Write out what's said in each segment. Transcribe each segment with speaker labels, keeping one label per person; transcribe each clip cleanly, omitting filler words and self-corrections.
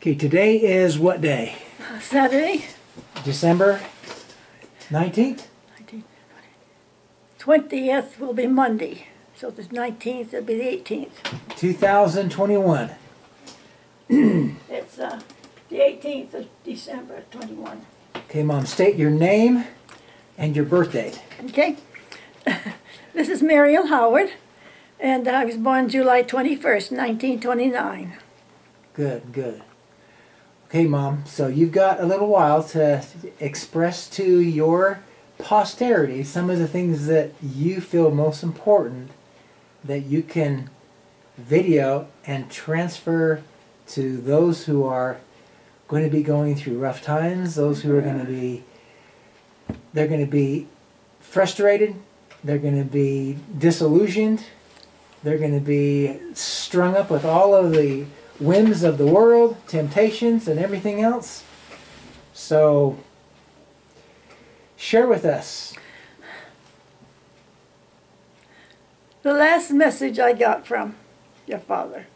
Speaker 1: Okay, today is what day?
Speaker 2: Saturday.
Speaker 1: December 19th?
Speaker 2: 20th will be Monday. So the 19th will be the 18th.
Speaker 1: 2021.
Speaker 2: It's the 18th of December 21.
Speaker 1: Okay, Mom, state your name and your birth date.
Speaker 2: Okay. This is Meriel Howard, and I was born July 21st, 1929.
Speaker 1: Good, good. Okay, Mom, so you've got a little while to express to your posterity some of the things that you feel most important that you can video and transfer to those who are going to be going through rough times, those who are going to be, they're going to be frustrated, they're going to be disillusioned, they're going to be strung up with all of the whims of the world, temptations, and everything else. So, share with us.
Speaker 2: The last message I got from your father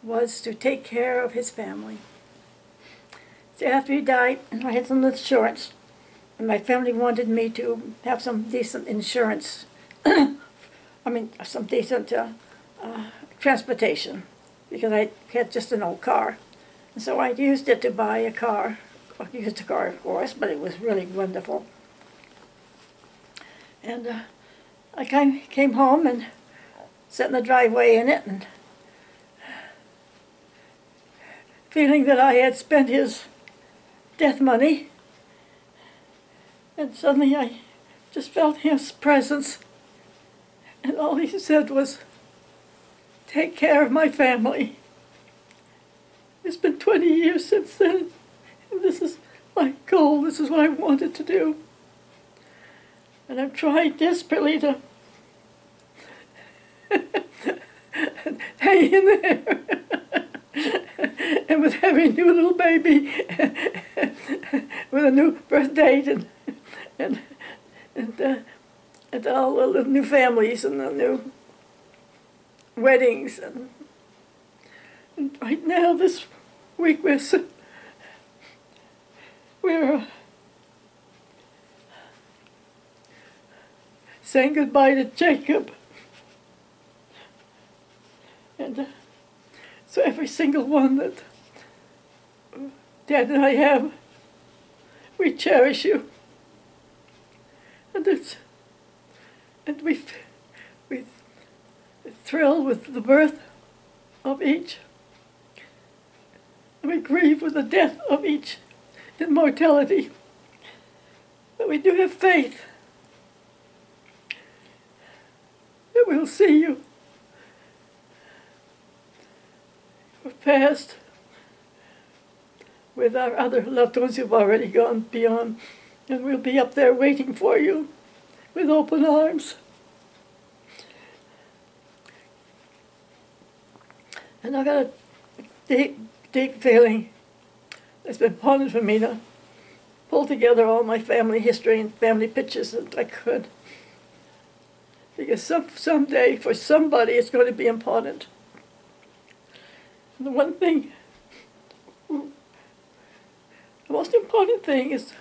Speaker 2: was to take care of his family. So after he died, I had some insurance, and my family wanted me to have some decent insurance. I mean, some decent transportation, because I had just an old car. And so I used it to buy a car. I used a car, of course, but it was really wonderful. And I came home and sat in the driveway in it, and feeling that I had spent his death money, and suddenly I just felt his presence. And all he said was, take care of my family. It's been 20 years since then, and this is my goal. This is what I wanted to do. And I'm trying desperately to hang in there. And with having a new little baby, with a new birth date, and all the new families and the new weddings, and right now this week we're saying goodbye to Jacob, and so every single one that Dad and I have, we cherish you, and we're thrilled with the birth of each, and we grieve with the death of each in mortality. But we do have faith that we'll see you. We're past with our other loved ones who've already gone beyond, and we'll be up there waiting for you with open arms. And I've got a deep, deep feeling that's been important for me to pull together all my family history and family pictures that I could. Because someday, for somebody, it's going to be important. And the one thing, the most important thing is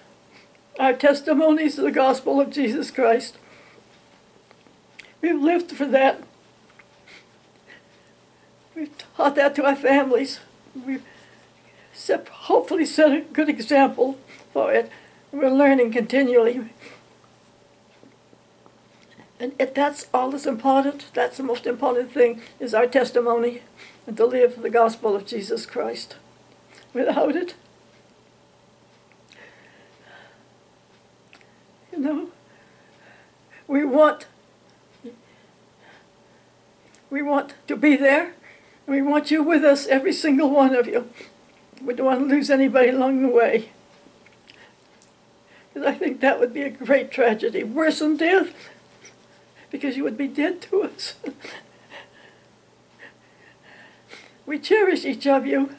Speaker 2: our testimonies of the gospel of Jesus Christ. We've lived for that. We've taught that to our families. We've hopefully set a good example for it. We're learning continually. And that's all that's important. That's the most important thing, is our testimony, and to live the gospel of Jesus Christ. Without it, you know, we want to be there. We want you with us, every single one of you. We don't want to lose anybody along the way, because I think that would be a great tragedy, worse than death, because you would be dead to us. We cherish each of you.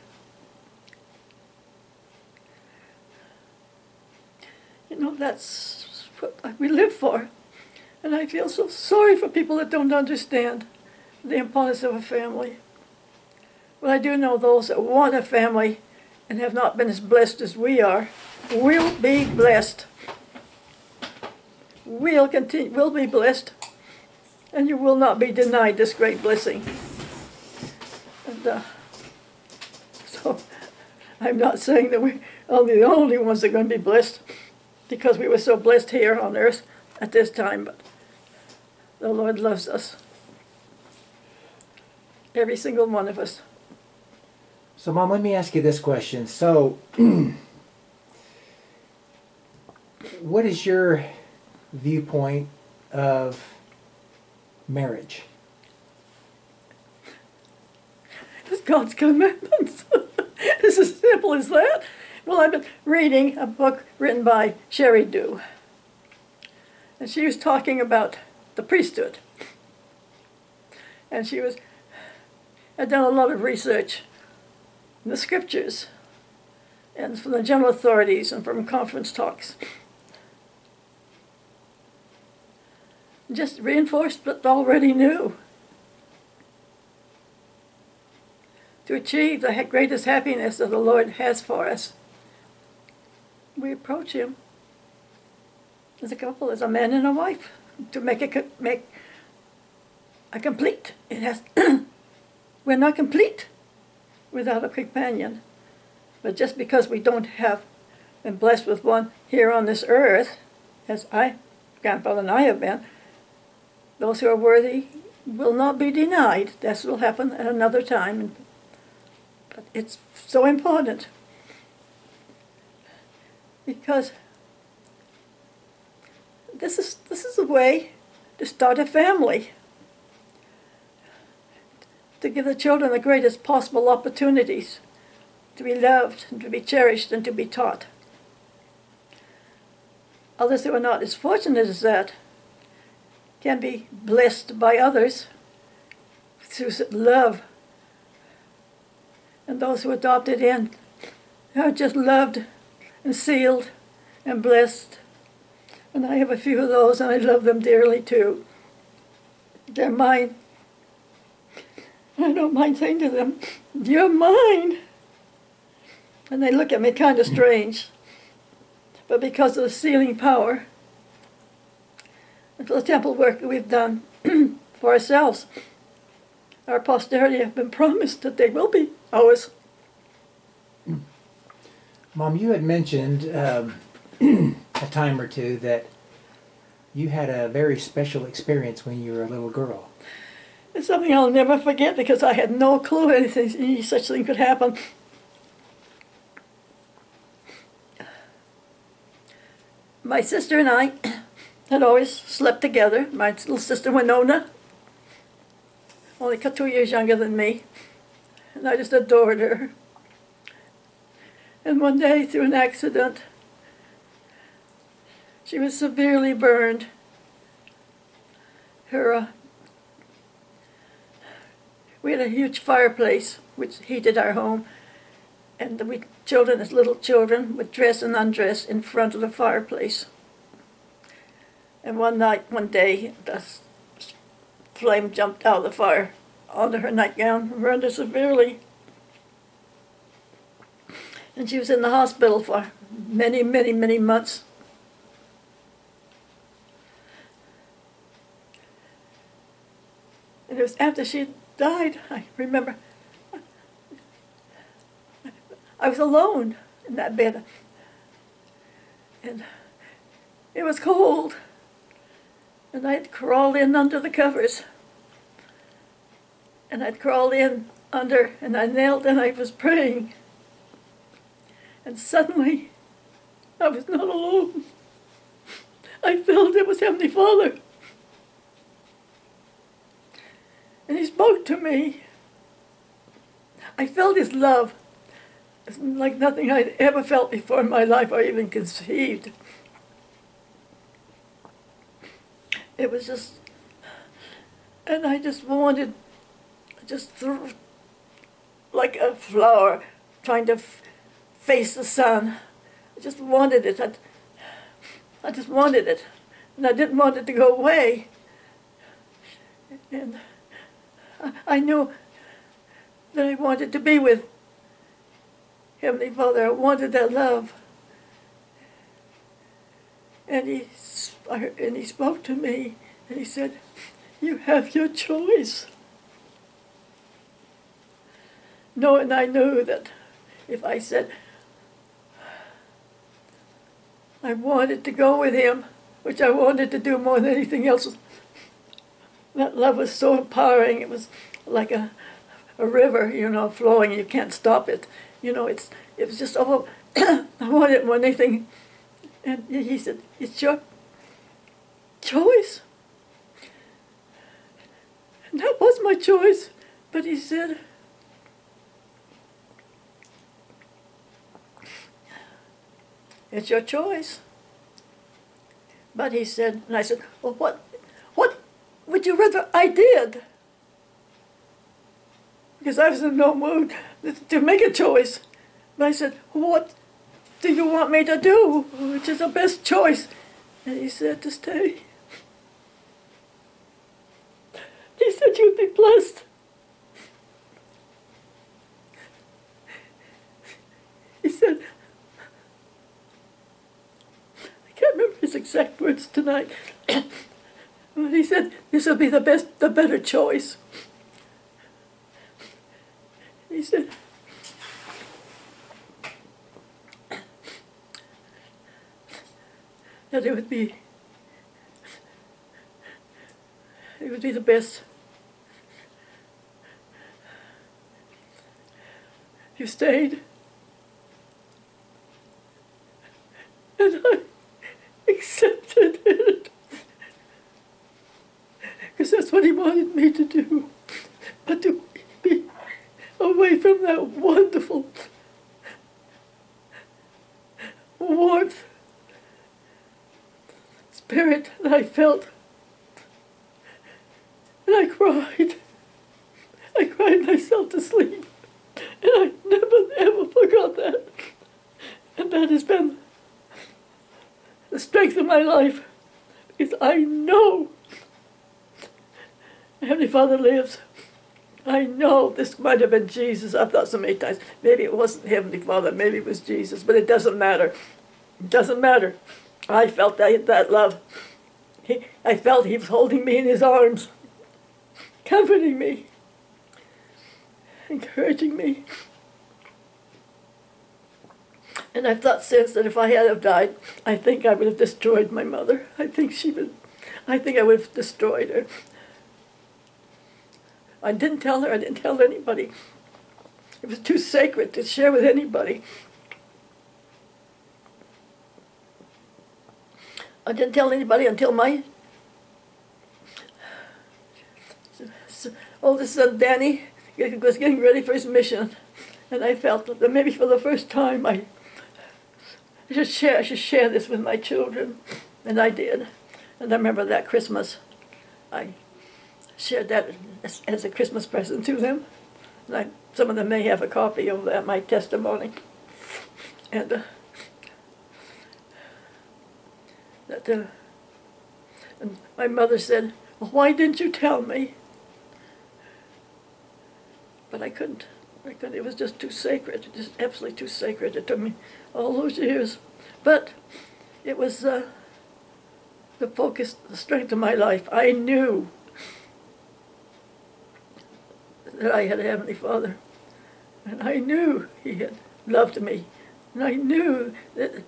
Speaker 2: You know, that's what we live for. And I feel so sorry for people that don't understand the importance of a family. But I do know those that want a family and have not been as blessed as we are will be blessed. Will be blessed, and you will not be denied this great blessing. And so I'm not saying that we are the only ones that are going to be blessed, because we were so blessed here on earth at this time, but the Lord loves us. Every single one of us.
Speaker 1: So, Mom, let me ask you this question. So, what is your viewpoint of marriage?
Speaker 2: It's God's commandments. It's as simple as that. Well, I've been reading a book written by Sherry Dew, and she was talking about the priesthood. And she had done a lot of research in the scriptures and from the general authorities and from conference talks. Just reinforced what I already knew. To achieve the greatest happiness that the Lord has for us, we approach Him as a couple, as a man and a wife, to make a complete. It has. We're not complete without a companion. But just because we don't have been blessed with one here on this earth, as grandfather and I have been, those who are worthy will not be denied. This will happen at another time. But it's so important, because this is a way to start a family, to give the children the greatest possible opportunities to be loved and to be cherished and to be taught. Others who are not as fortunate as that can be blessed by others through love. And those who adopted in are just loved and sealed and blessed. And I have a few of those, and I love them dearly too. They're mine. I don't mind saying to them, "You're mine." And they look at me kind of strange. But because of the sealing power and for the temple work that we've done for ourselves, our posterity have been promised that they will be ours.
Speaker 1: Mom, you had mentioned a time or two that you had a very special experience when you were a little girl.
Speaker 2: It's something I'll never forget, because I had no clue any such thing could happen. My sister and I had always slept together. My little sister Winona, only 2 years younger than me, and I just adored her. And one day, through an accident, she was severely burned. We had a huge fireplace which heated our home, and we children, as little children, would dress and undress in front of the fireplace. And one day, the flame jumped out of the fire onto her nightgown and burned her severely. And she was in the hospital for many, many, many months. And it was after she died, I remember, I was alone in that bed. And it was cold. And I'd crawled in under the covers. And I'd crawled in under, and I knelt and I was praying. And suddenly, I was not alone. I felt it was Heavenly Father. And He spoke to me. I felt His love. It's like nothing I'd ever felt before in my life or even conceived. It was just, and I just wanted, like a flower trying to face the sun. I just wanted it. I just wanted it. And I didn't want it to go away. And I knew that I wanted to be with Heavenly Father. I wanted that love. And he spoke to me, and he said, "You have your choice." No, and I knew that if I said I wanted to go with him, which I wanted to do more than anything else, that love was so empowering. It was like a river, flowing. You can't stop it. It was just over. I wanted it more than anything. And he said, "It's your choice." And that was my choice. But he said, "It's your choice." But he said, and I said, "Well, what would you rather I did?" Because I was in no mood to make a choice. But I said, "What do you want me to do? Which is the best choice?" And he said, "To stay." He said, "You'd be blessed." He said, I can't remember his exact words tonight, but he said, "This will be the better choice." He said, that it would be the best. You stayed. And I accepted it. Because that's what he wanted me to do. But to be away from that wonderful warmth, spirit that I felt. And I cried. I cried myself to sleep. And I never, ever forgot that. And that has been the strength of my life. Because I know Heavenly Father lives. I know this might have been Jesus. I've thought so many times, maybe it wasn't Heavenly Father, maybe it was Jesus, but it doesn't matter. It doesn't matter. I felt that love. I felt he was holding me in his arms, comforting me, encouraging me. And I've thought since that if I had have died, I think I would have destroyed my mother. I think I would have destroyed her. I didn't tell her, I didn't tell anybody. It was too sacred to share with anybody. I didn't tell anybody until my oldest son, Danny, was getting ready for his mission. And I felt that maybe for the first time I should share this with my children. And I did. And I remember that Christmas, I shared that as a Christmas present to them. And some of them may have a copy of that, my testimony. And and my mother said, "Well, why didn't you tell me?" But I couldn't. It was just too sacred, just absolutely too sacred. It took me all those years. But it was the focus, the strength of my life. I knew that I had a Heavenly Father. And I knew he had loved me. And I knew that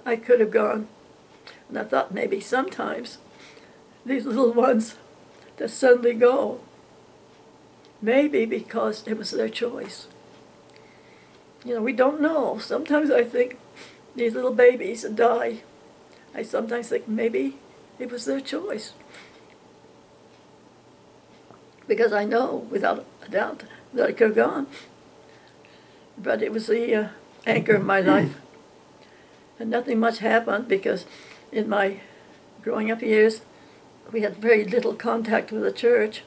Speaker 2: I could have gone. And I thought maybe sometimes these little ones that suddenly go, maybe because it was their choice. We don't know. Sometimes I think these little babies that die, I sometimes think maybe it was their choice. Because I know, without a doubt, that I could have gone. But it was the anchor of my life. And nothing much happened because in my growing up years, we had very little contact with the church.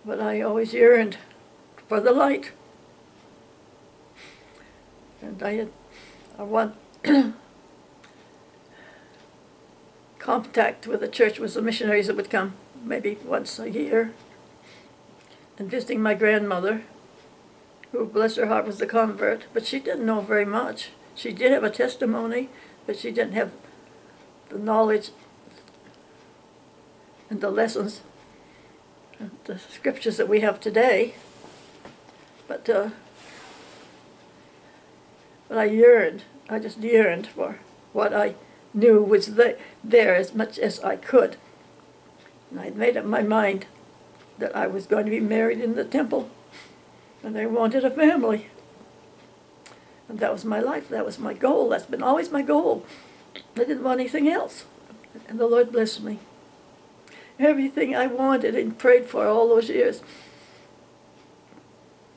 Speaker 2: But I always yearned for the light. And I want contact with the church was the missionaries that would come maybe once a year, and visiting my grandmother, who, bless her heart, was a convert, but she didn't know very much. She did have a testimony, but she didn't have the knowledge and the lessons, and the scriptures that we have today. But I just yearned for what I knew was there as much as I could. And I'd made up my mind that I was going to be married in the temple, and I wanted a family. And that was my life, that was my goal, that's been always my goal. I didn't want anything else, and the Lord blessed me. Everything I wanted and prayed for all those years,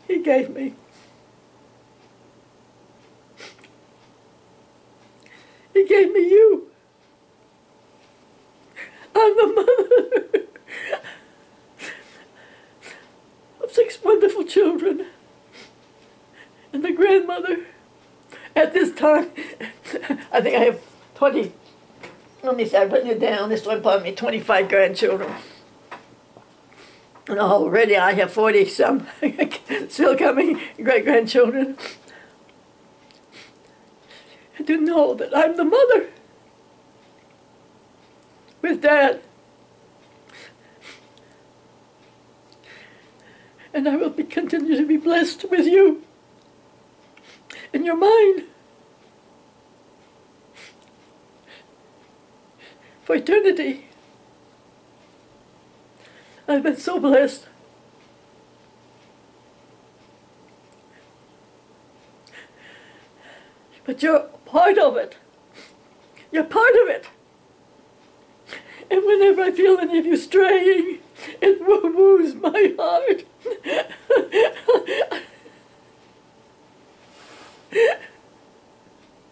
Speaker 2: He gave me. He gave me you. I'm the mother of 6 wonderful children, and the grandmother. At this time, I think I have 20, let me see, I've written it down, this one part me, 25 grandchildren. And already I have 40-some still coming, great-grandchildren. And to know that I'm the mother with Dad. And I will continue to be blessed with you in your mind for eternity. I've been so blessed. But you're part of it. You're part of it. And whenever I feel any of you straying, it woos my heart.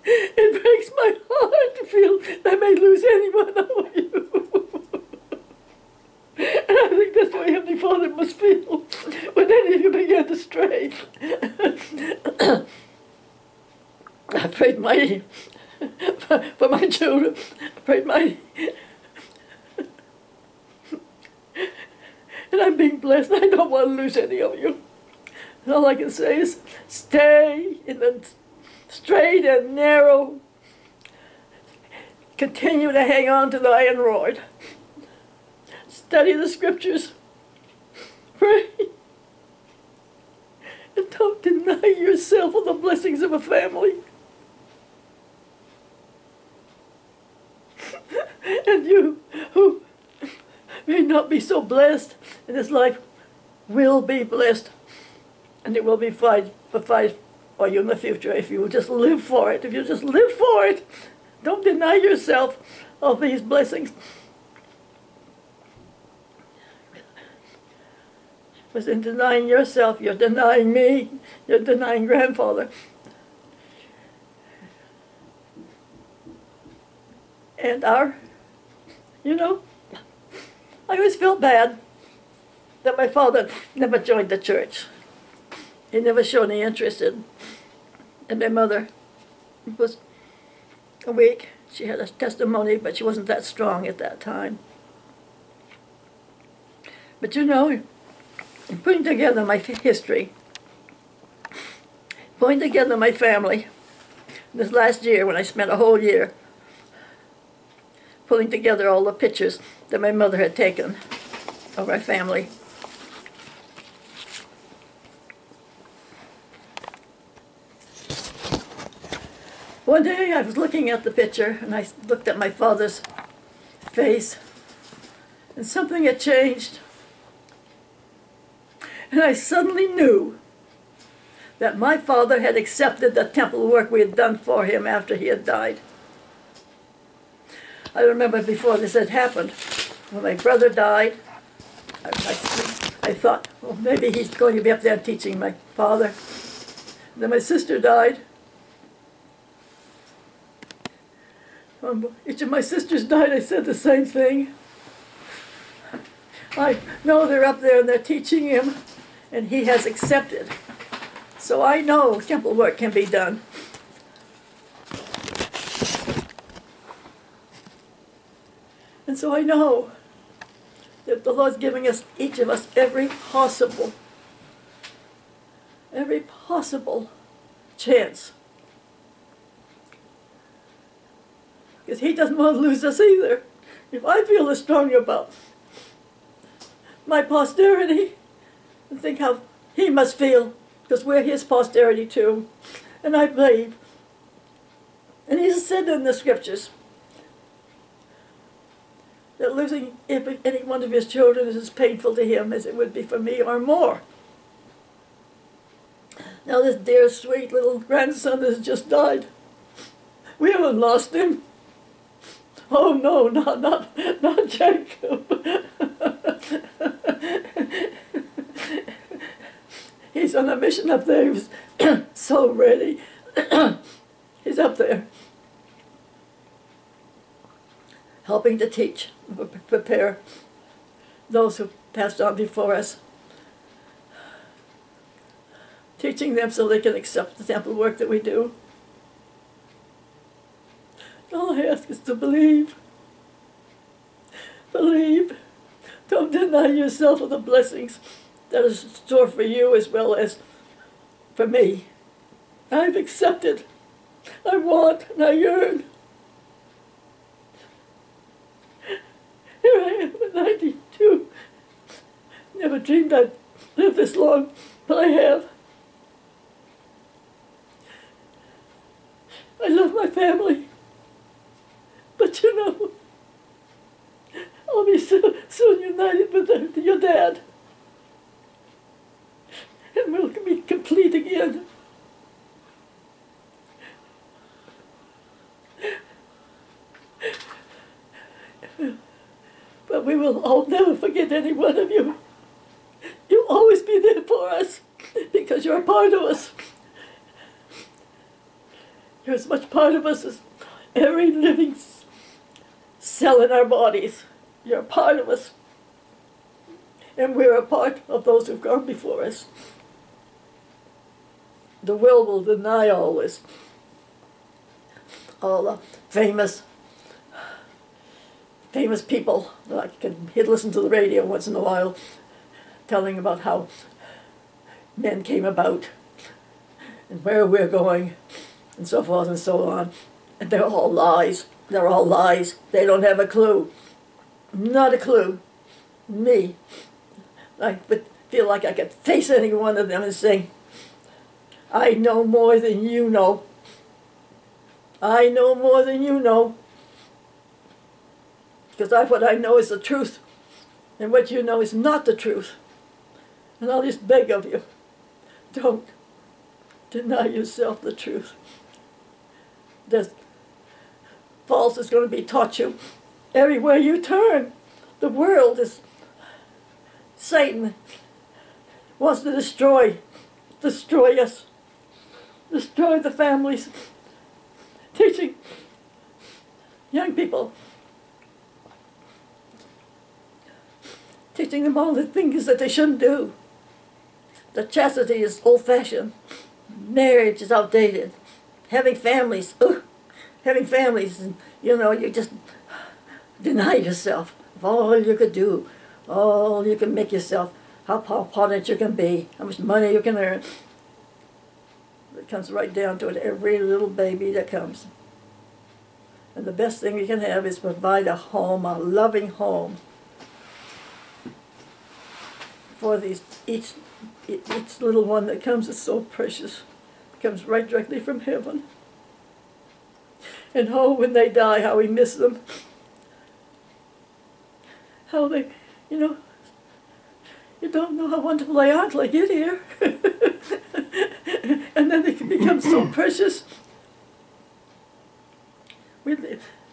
Speaker 2: It breaks my heart to feel that I may lose any one of you. And I think that's the way Heavenly Father must feel when any of you begin to stray. I prayed mighty for my children. I prayed mighty. And I'm being blessed. I don't want to lose any of you. And all I can say is stay in the straight and narrow. Continue to hang on to the iron rod. Study the scriptures. Pray. And don't deny yourself of the blessings of a family. And you who may not be so blessed in this life will be blessed. And it will be fine for you in the future if you will just live for it. If you just live for it. Don't deny yourself of these blessings. Because in denying yourself, you're denying me. You're denying grandfather. And I always felt bad that my father never joined the church. He never showed any interest in my mother. Was weak. She had a testimony, but she wasn't that strong at that time. But in putting together my history, putting together my family, this last year when I spent a whole year pulling together all the pictures that my mother had taken of our family. One day I was looking at the picture and I looked at my father's face and something had changed. And I suddenly knew that my father had accepted the temple work we had done for him after he had died. I remember before this had happened, when my brother died, I thought, well, maybe he's going to be up there teaching my father. And then my sister died. Each of my sisters died, I said the same thing. I know they're up there and they're teaching him, and he has accepted. So I know temple work can be done. And so I know that the Lord's giving us, each of us, every possible chance. Because he doesn't want to lose us either. If I feel as strong about my posterity, and think how he must feel, because we're his posterity too. And I believe, and he said in the scriptures, that losing any one of his children is as painful to him as it would be for me or more. Now this dear, sweet little grandson has just died. We haven't lost him. Oh no, not Jacob. He's on a mission up there. He was so ready. He's up there, helping to teach, prepare those who passed on before us, teaching them so they can accept the temple work that we do. All I ask is to believe. Believe. Don't deny yourself of the blessings that is in store for you as well as for me. I've accepted. I want and I yearn. Here I am at 92. Never dreamed I'd live this long, but I have. I love my family. But you know, I'll be soon united with your dad. And we'll be complete again. But we will all never forget any one of you. You'll always be there for us because you're a part of us. You're as much part of us as every living cell in our bodies. You're a part of us. And we're a part of those who've gone before us. The world will deny all this. All the famous people that I can listen to the radio once in a while telling about how men came about and where we're going and so forth and so on. And they're all lies. They're all lies. They don't have a clue. Not a clue. Me. I would feel like I could face any one of them and say, I know more than you know. I know more than you know. Because what I know is the truth. And what you know is not the truth. And I'll just beg of you, don't deny yourself the truth. There's false is going to be taught you everywhere you turn. The world is, Satan wants to destroy us, destroy the families, teaching young people, teaching them all the things that they shouldn't do. The chastity is old-fashioned. Marriage is outdated. Having families, and you just deny yourself of all you could do, all you can make yourself, how important you can be, how much money you can earn. It comes right down to it, every little baby that comes. And the best thing we can have is provide a home, a loving home, for each little one that comes is so precious. It comes right directly from heaven. And oh, when they die, how we miss them. How they, you don't know how wonderful they are until they get here. And then they can become so precious.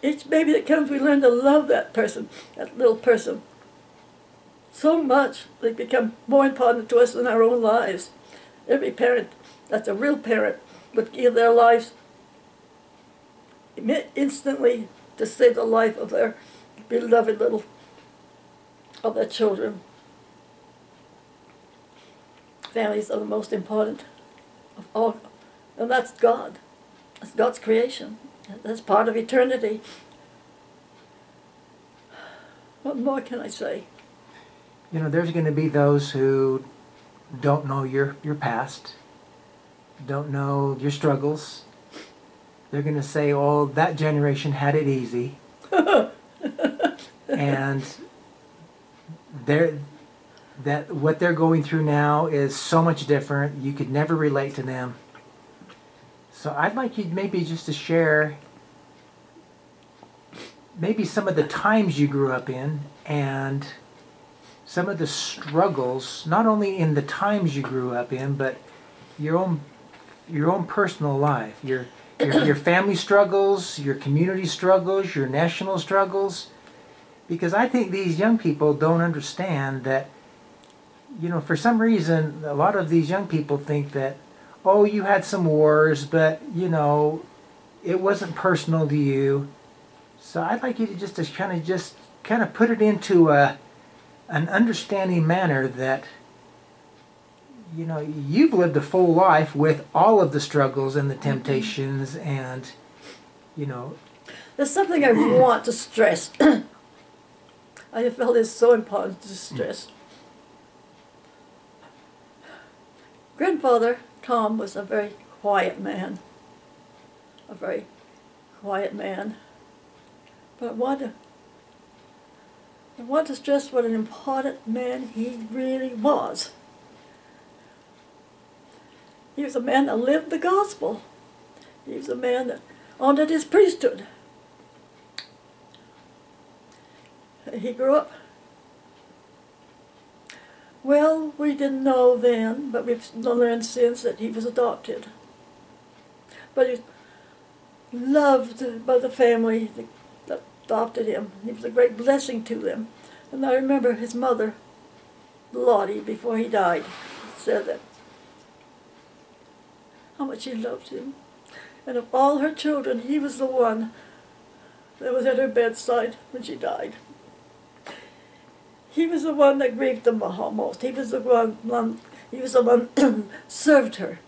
Speaker 2: Each baby that comes, we learn to love that person, that little person, so much they become more important to us than our own lives. Every parent that's a real parent would give their lives instantly to save the life of their beloved of their children. Families are the most important of all, and that's God. That's God's creation. That's part of eternity. What more can I say?
Speaker 1: You know, there's going to be those who don't know your past, don't know your struggles. They're going to say, "Oh, that generation had it easy," and they're that what they're going through now is so much different. You could never relate to them. So I'd like you maybe just to share maybe some of the times you grew up in and some of the struggles, not only in the times you grew up in, but your own personal life, your family struggles, your community struggles, your national struggles. Because I think these young people don't understand that, you know, for some reason, a lot of these young people think that, oh, you had some wars, but, you know, it wasn't personal to you. So I'd like you to just kind of put it into an understanding manner that, you know, you've lived a full life with all of the struggles and the temptations and, you know.
Speaker 2: There's something I want to stress. I have felt it's so important to stress. Grandfather Tom was a very quiet man. A very quiet man. But I want to stress what an important man he really was. He was a man that lived the gospel. He was a man that honored his priesthood. He grew up. Well, we didn't know then, but we've learned since that he was adopted. But he was loved by the family that adopted him. He was a great blessing to them. And I remember his mother, Lottie, before he died, said that how much she loved him. And of all her children, he was the one that was at her bedside when she died. He was the one that grieved the most. He was the one served her.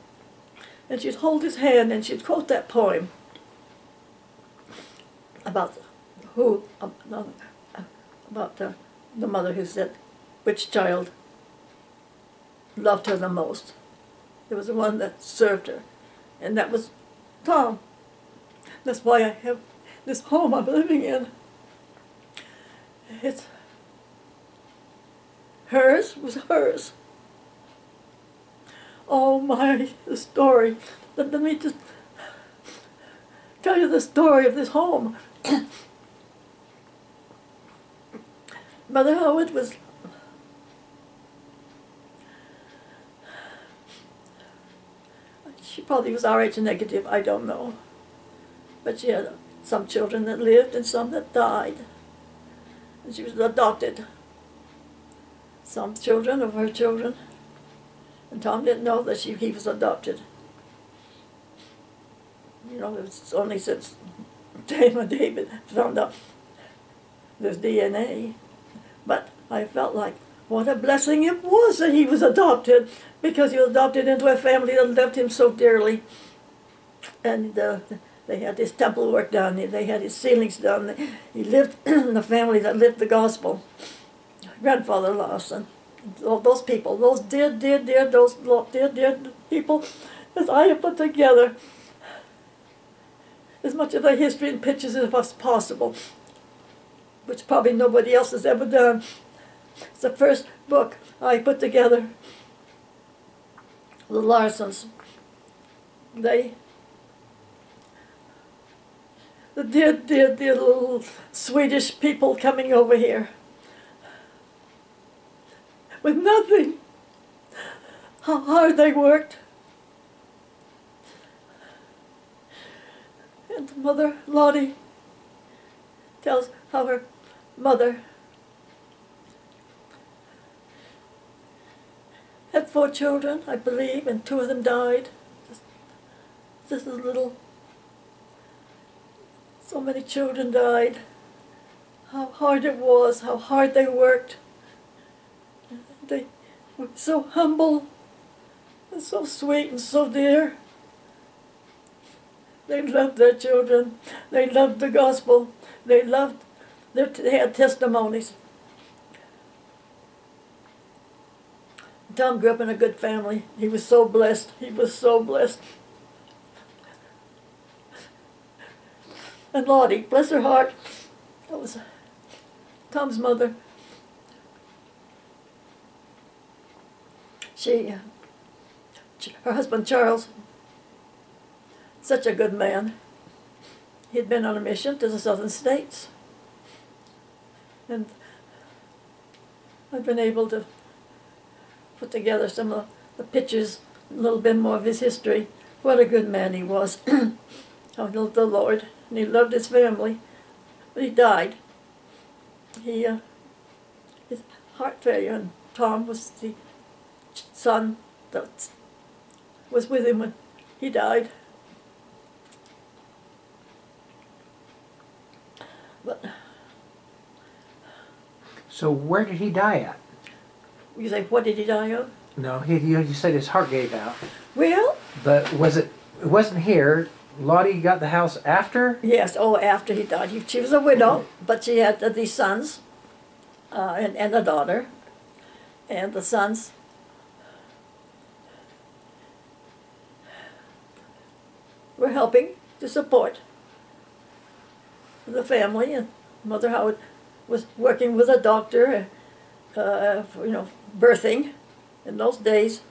Speaker 2: And she'd hold his hand and she'd quote that poem about the mother who said which child loved her the most. It was the one that served her, and that was Tom. That's why I have this home I'm living in. It's hers was hers. Oh my, the story. Let me just tell you the story of this home. Mother Howard was she probably was RH negative, I don't know. But she had some children that lived and some that died. And she was adopted. Some children of her children. And Tom didn't know that he was adopted. You know, it was only since David found out there's DNA. But I felt like what a blessing it was that he was adopted, because he was adopted into a family that loved him so dearly. And they had his temple work done, they had his ceilings done. He lived in a family that lived the gospel. Grandfather Lawson, all those people, those dear people that I have put together, as much of their history and pictures as was possible, which probably nobody else has ever done. It's the first book I put together. The Larsons, the dear little Swedish people coming over here with nothing. How hard they worked. And Mother Lottie tells how her mother had 4 children, I believe, and 2 of them died. Just as little. So many children died. How hard it was, how hard they worked. They were so humble and so sweet and so dear. They loved their children. They loved the gospel. They had testimonies. Tom grew up in a good family. He was so blessed. He was so blessed. And Lottie, bless her heart, that was Tom's mother. Her husband Charles, such a good man. He'd been on a mission to the southern states. And I've been able to put together some of the pictures, a little bit more of his history. What a good man he was. How he loved the Lord, and he loved his family. But he died. His heart failure, and Tom was the son that was with him when he died. But
Speaker 1: So where did he die at?
Speaker 2: you say, what did he die of?
Speaker 1: No, you said his heart gave out.
Speaker 2: Well,
Speaker 1: But it wasn't here. Lottie got the house after?
Speaker 2: yes, after he died. She was a widow, but she had these sons and a daughter. And the sons were helping to support the family. And Mother Howard was working with a doctor, for, birthing. In those days,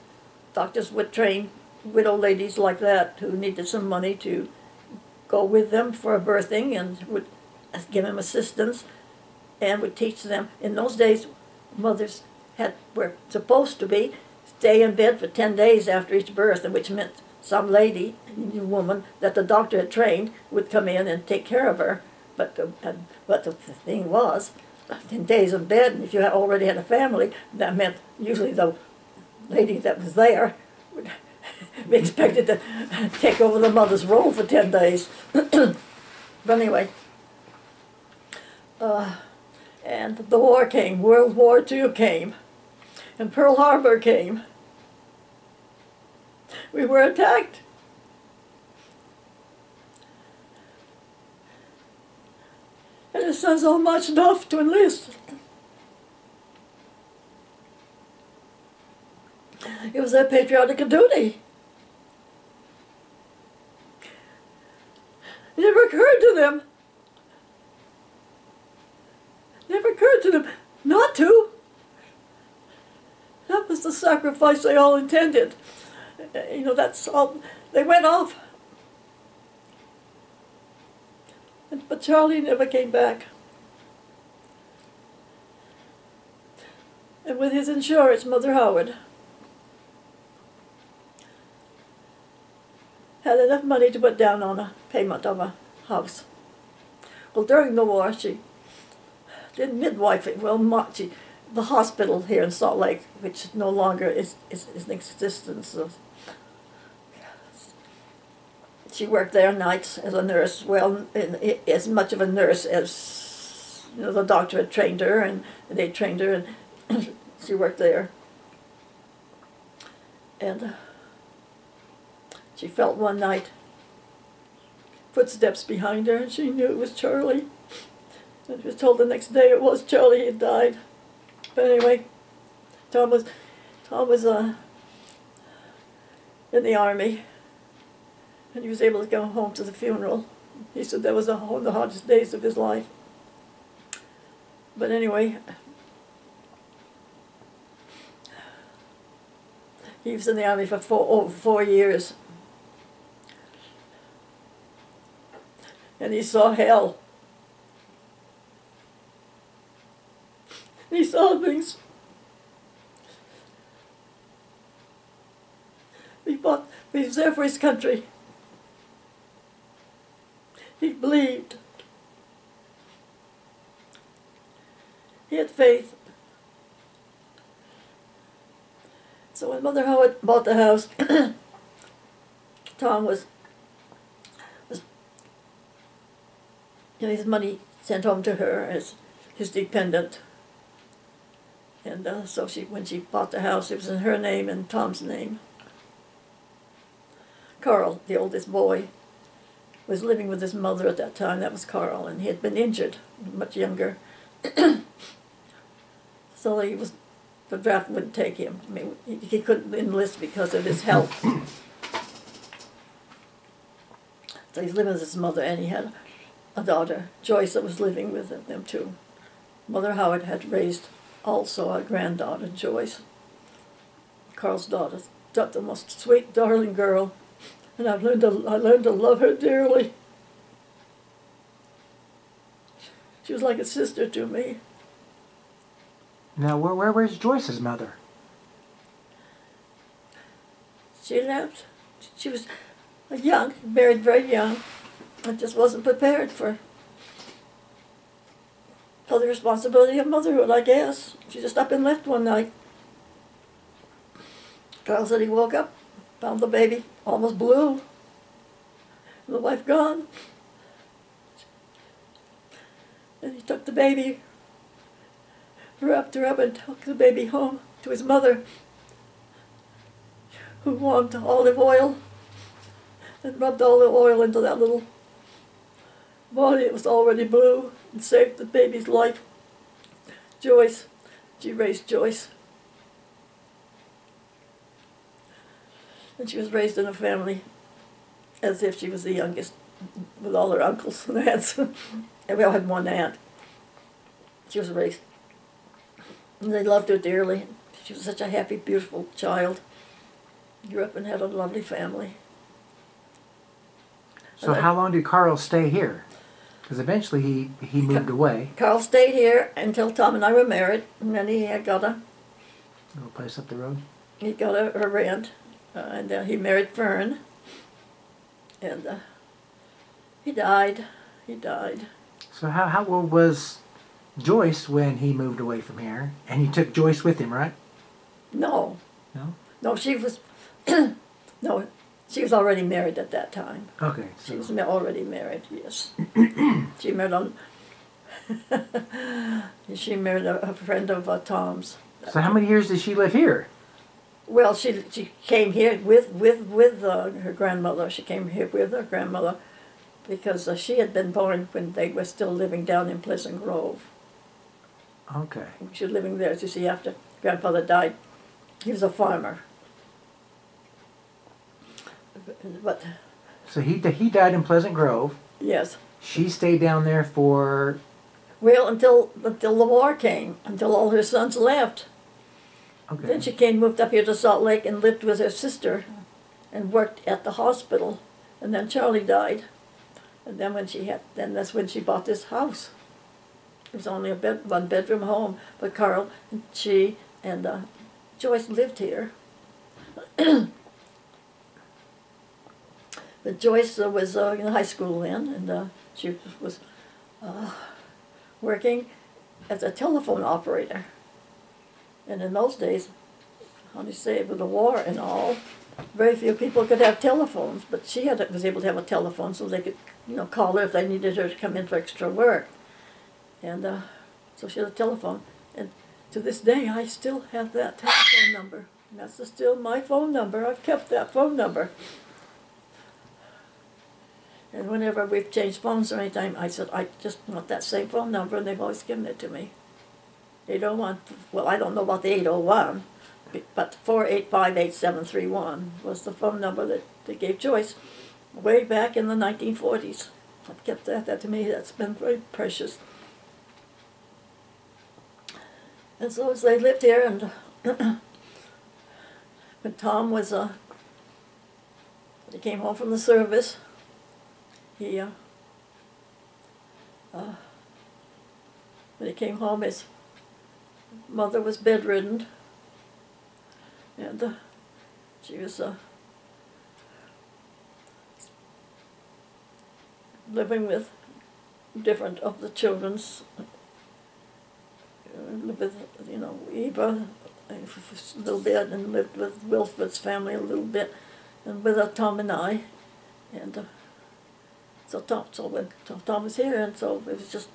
Speaker 2: doctors would train widow ladies like that who needed some money to go with them for a birthing, and would give them assistance and would teach them. In those days, mothers were supposed to stay in bed for 10 days after each birth, which meant some lady, woman that the doctor had trained, would come in and take care of her. But the thing was, 10 days in bed, and if you already had a family, that meant usually the lady that was there would be expected to take over the mother's role for 10 days. But anyway, and the war came. World War II came, and Pearl Harbor came. We were attacked. And his sons all marched off to enlist. It was their patriotic duty. It never occurred to them not to. That was the sacrifice they all intended. That's all. They went off. But Charlie never came back. And with his insurance, Mother Howard had enough money to put down on a payment of a house. Well, during the war, she did midwifing. Well, the hospital here in Salt Lake, which no longer is in existence. She worked there nights as a nurse. Well, as much of a nurse as the doctor had trained her, and they trained her, and she worked there. And she felt one night footsteps behind her, and she knew it was Charlie. And she was told the next day it was Charlie had died. But anyway, Tom was in the Army, and he was able to go home to the funeral. He said that was one of the hardest days of his life. But anyway, he was in the Army for over 4 years. And he saw hell. He saw things. He was there for his country. He believed. He had faith. So when Mother Howard bought the house, Tom was his money sent home to her as his dependent. And so when she bought the house, it was in her name and Tom's name. Carl, the oldest boy, was living with his mother at that time. That was Carl, and he had been injured, much younger. So he was, the draft wouldn't take him. I mean, he couldn't enlist because of his health. So he's living with his mother, and he had a daughter, Joyce, that was living with them too. Mother Howard had raised also a granddaughter, Joyce, Carl's daughter. The most sweet, darling girl, and I learned to love her dearly. She was like a sister to me.
Speaker 1: Now, where's Joyce's mother?
Speaker 2: She left. She was young, married very young. I just wasn't prepared for the responsibility of motherhood, I guess. She just up and left one night. Carl said he woke up, found the baby almost blue, the wife gone. And he took the baby, wrapped her up, and took the baby home to his mother, who warmed olive oil and rubbed all the oil into that little body. It was already blue, and saved the baby's life. Joyce, she raised Joyce. And she was raised in a family as if she was the youngest, with all her uncles and aunts. And we all had one aunt. She was raised. And they loved her dearly. She was such a happy, beautiful child. Grew up and had a lovely family.
Speaker 1: So how long did Carl stay here? Because eventually he moved away.
Speaker 2: Carl stayed here until Tom and I were married, and then he got a
Speaker 1: Little place up the road.
Speaker 2: He got a rent, and he married Fern, and he died. He died.
Speaker 1: So how old was Joyce when he moved away from here? And he took Joyce with him, right?
Speaker 2: No.
Speaker 1: No?
Speaker 2: No, she was, no, she was already married at that time.
Speaker 1: Okay. So.
Speaker 2: She was already married, yes. She married she married a friend of Tom's.
Speaker 1: So how many years did she live here?
Speaker 2: Well, she came here with her grandmother. She came here with her grandmother because she had been born when they were still living down in Pleasant Grove.
Speaker 1: Okay.
Speaker 2: She was living there, you see, after grandfather died. He was a farmer. But
Speaker 1: So he died in Pleasant Grove.
Speaker 2: yes.
Speaker 1: She stayed down there for...
Speaker 2: Well, until the war came, until all her sons left.
Speaker 1: Okay.
Speaker 2: Then she moved up here to Salt Lake and lived with her sister and worked at the hospital. And then Charlie died. And then that's when she bought this house. It was only a one-bedroom home, but Carl and she and Joyce lived here. But Joyce was in high school then, and she was working as a telephone operator. And in those days, how do you say, with the war and all, very few people could have telephones, but she was able to have a telephone so they could, call her if they needed her to come in for extra work. And so she had a telephone. And to this day, I still have that telephone number. And that's still my phone number. I've kept that phone number. And whenever we've changed phones or anytime, I said, I just want that same phone number, and they've always given it to me. 801, well, I don't know about the 801, but 485-8731 was the phone number that they gave Joyce way back in the 1940s. I've kept that. That to me, that's been very precious. And so as they lived here, and when Tom was, when he came home from the service, he, when he came home, his mother was bedridden, and she was living with different of the children's, lived with, Eva a little bit, and lived with Wilfred's family a little bit, and with Tom and I, and so when Tom was here, and so it was just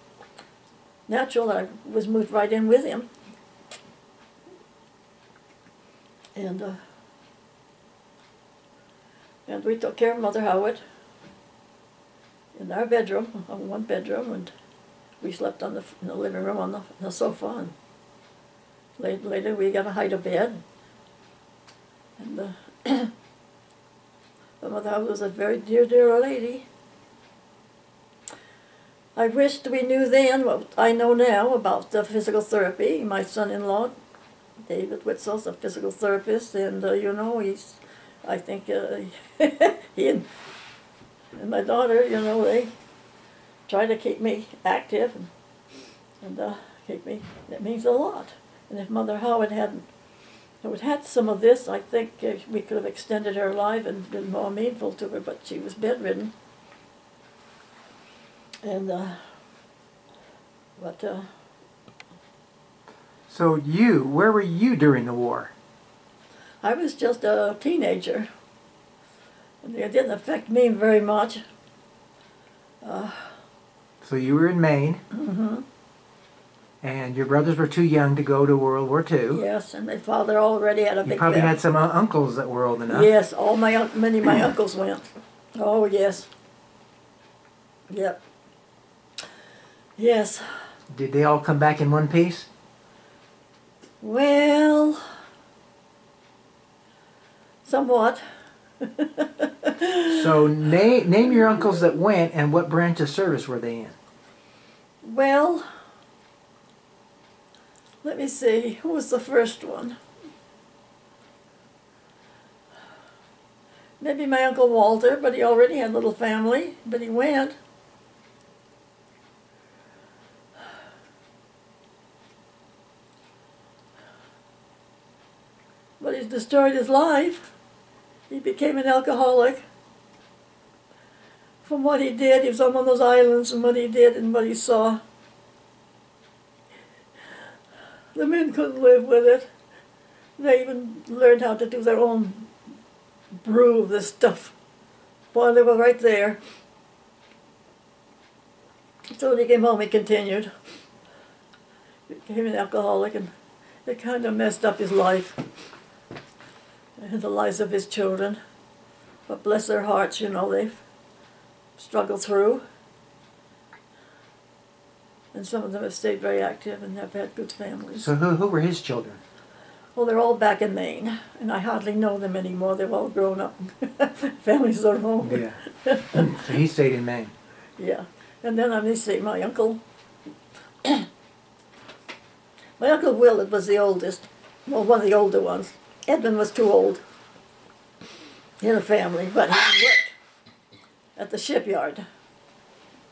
Speaker 2: natural that I was moved right in with him. And we took care of Mother Howard in our bedroom, one bedroom, and we slept in the living room on the sofa. And Later we got a hide bed. And but Mother was a very dear, dear old lady. I wished we knew then what I know now about the physical therapy. My son-in-law, David Witzel's a physical therapist, and you know, I think he and my daughter, you know, they try to keep me active and keep me. That means a lot. And if Mother Howard hadn't had some of this, I think we could have extended her life and been more meaningful to her. But she was bedridden, and
Speaker 1: So where were you during the war?
Speaker 2: I was just a teenager, and it didn't affect me very much.
Speaker 1: So you were in Maine.
Speaker 2: Mm-hmm.
Speaker 1: And your brothers were too young to go to World War II.
Speaker 2: Yes, and my father already had a big
Speaker 1: You probably
Speaker 2: family.
Speaker 1: had some uncles that were old enough.
Speaker 2: Yes, many of my uncles went. Oh, yes. Yep. Yes.
Speaker 1: Did they all come back in one piece?
Speaker 2: Well, somewhat.
Speaker 1: So name your uncles that went, and what branch of service were they in?
Speaker 2: Well, let me see. Who was the first one? Maybe my Uncle Walter, but he already had a little family, but he went. But he's destroyed his life. He became an alcoholic. From what he did, he was on one of those islands, and what he did and what he saw. The men couldn't live with it. They even learned how to do their own brew of this stuff while they were right there. So when he came home, he continued. He became an alcoholic, and it kind of messed up his life and the lives of his children. But bless their hearts, you know, they've struggled through. And some of them have stayed very active and have had good families.
Speaker 1: So who were his children?
Speaker 2: Well, they're all back in Maine, and I hardly know them anymore. They've all grown up. Families are home.
Speaker 1: Yeah. So he stayed in Maine.
Speaker 2: Yeah. And then let me see, my uncle. My Uncle Willard was the oldest. Well, one of the older ones. Edmund was too old. He had a family, but he worked at the shipyard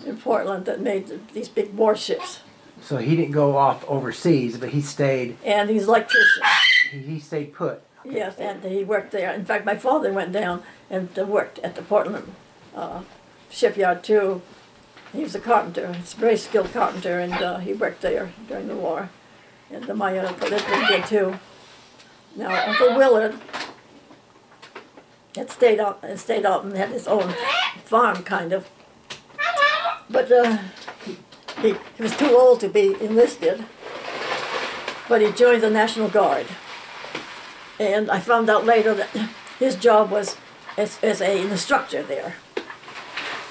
Speaker 2: in Portland that made these big warships.
Speaker 1: So he didn't go off overseas, but he stayed.
Speaker 2: And he's an electrician.
Speaker 1: He stayed put. Okay.
Speaker 2: Yes, and he worked there. In fact, my father went down and worked at the Portland shipyard too. He was a carpenter. He's a very skilled carpenter, and he worked there during the war. And my uncle Edwin did too. Now, Uncle Willard had stayed out and had his own farm, kind of. But he was too old to be enlisted. But he joined the National Guard. And I found out later that his job was as an instructor there,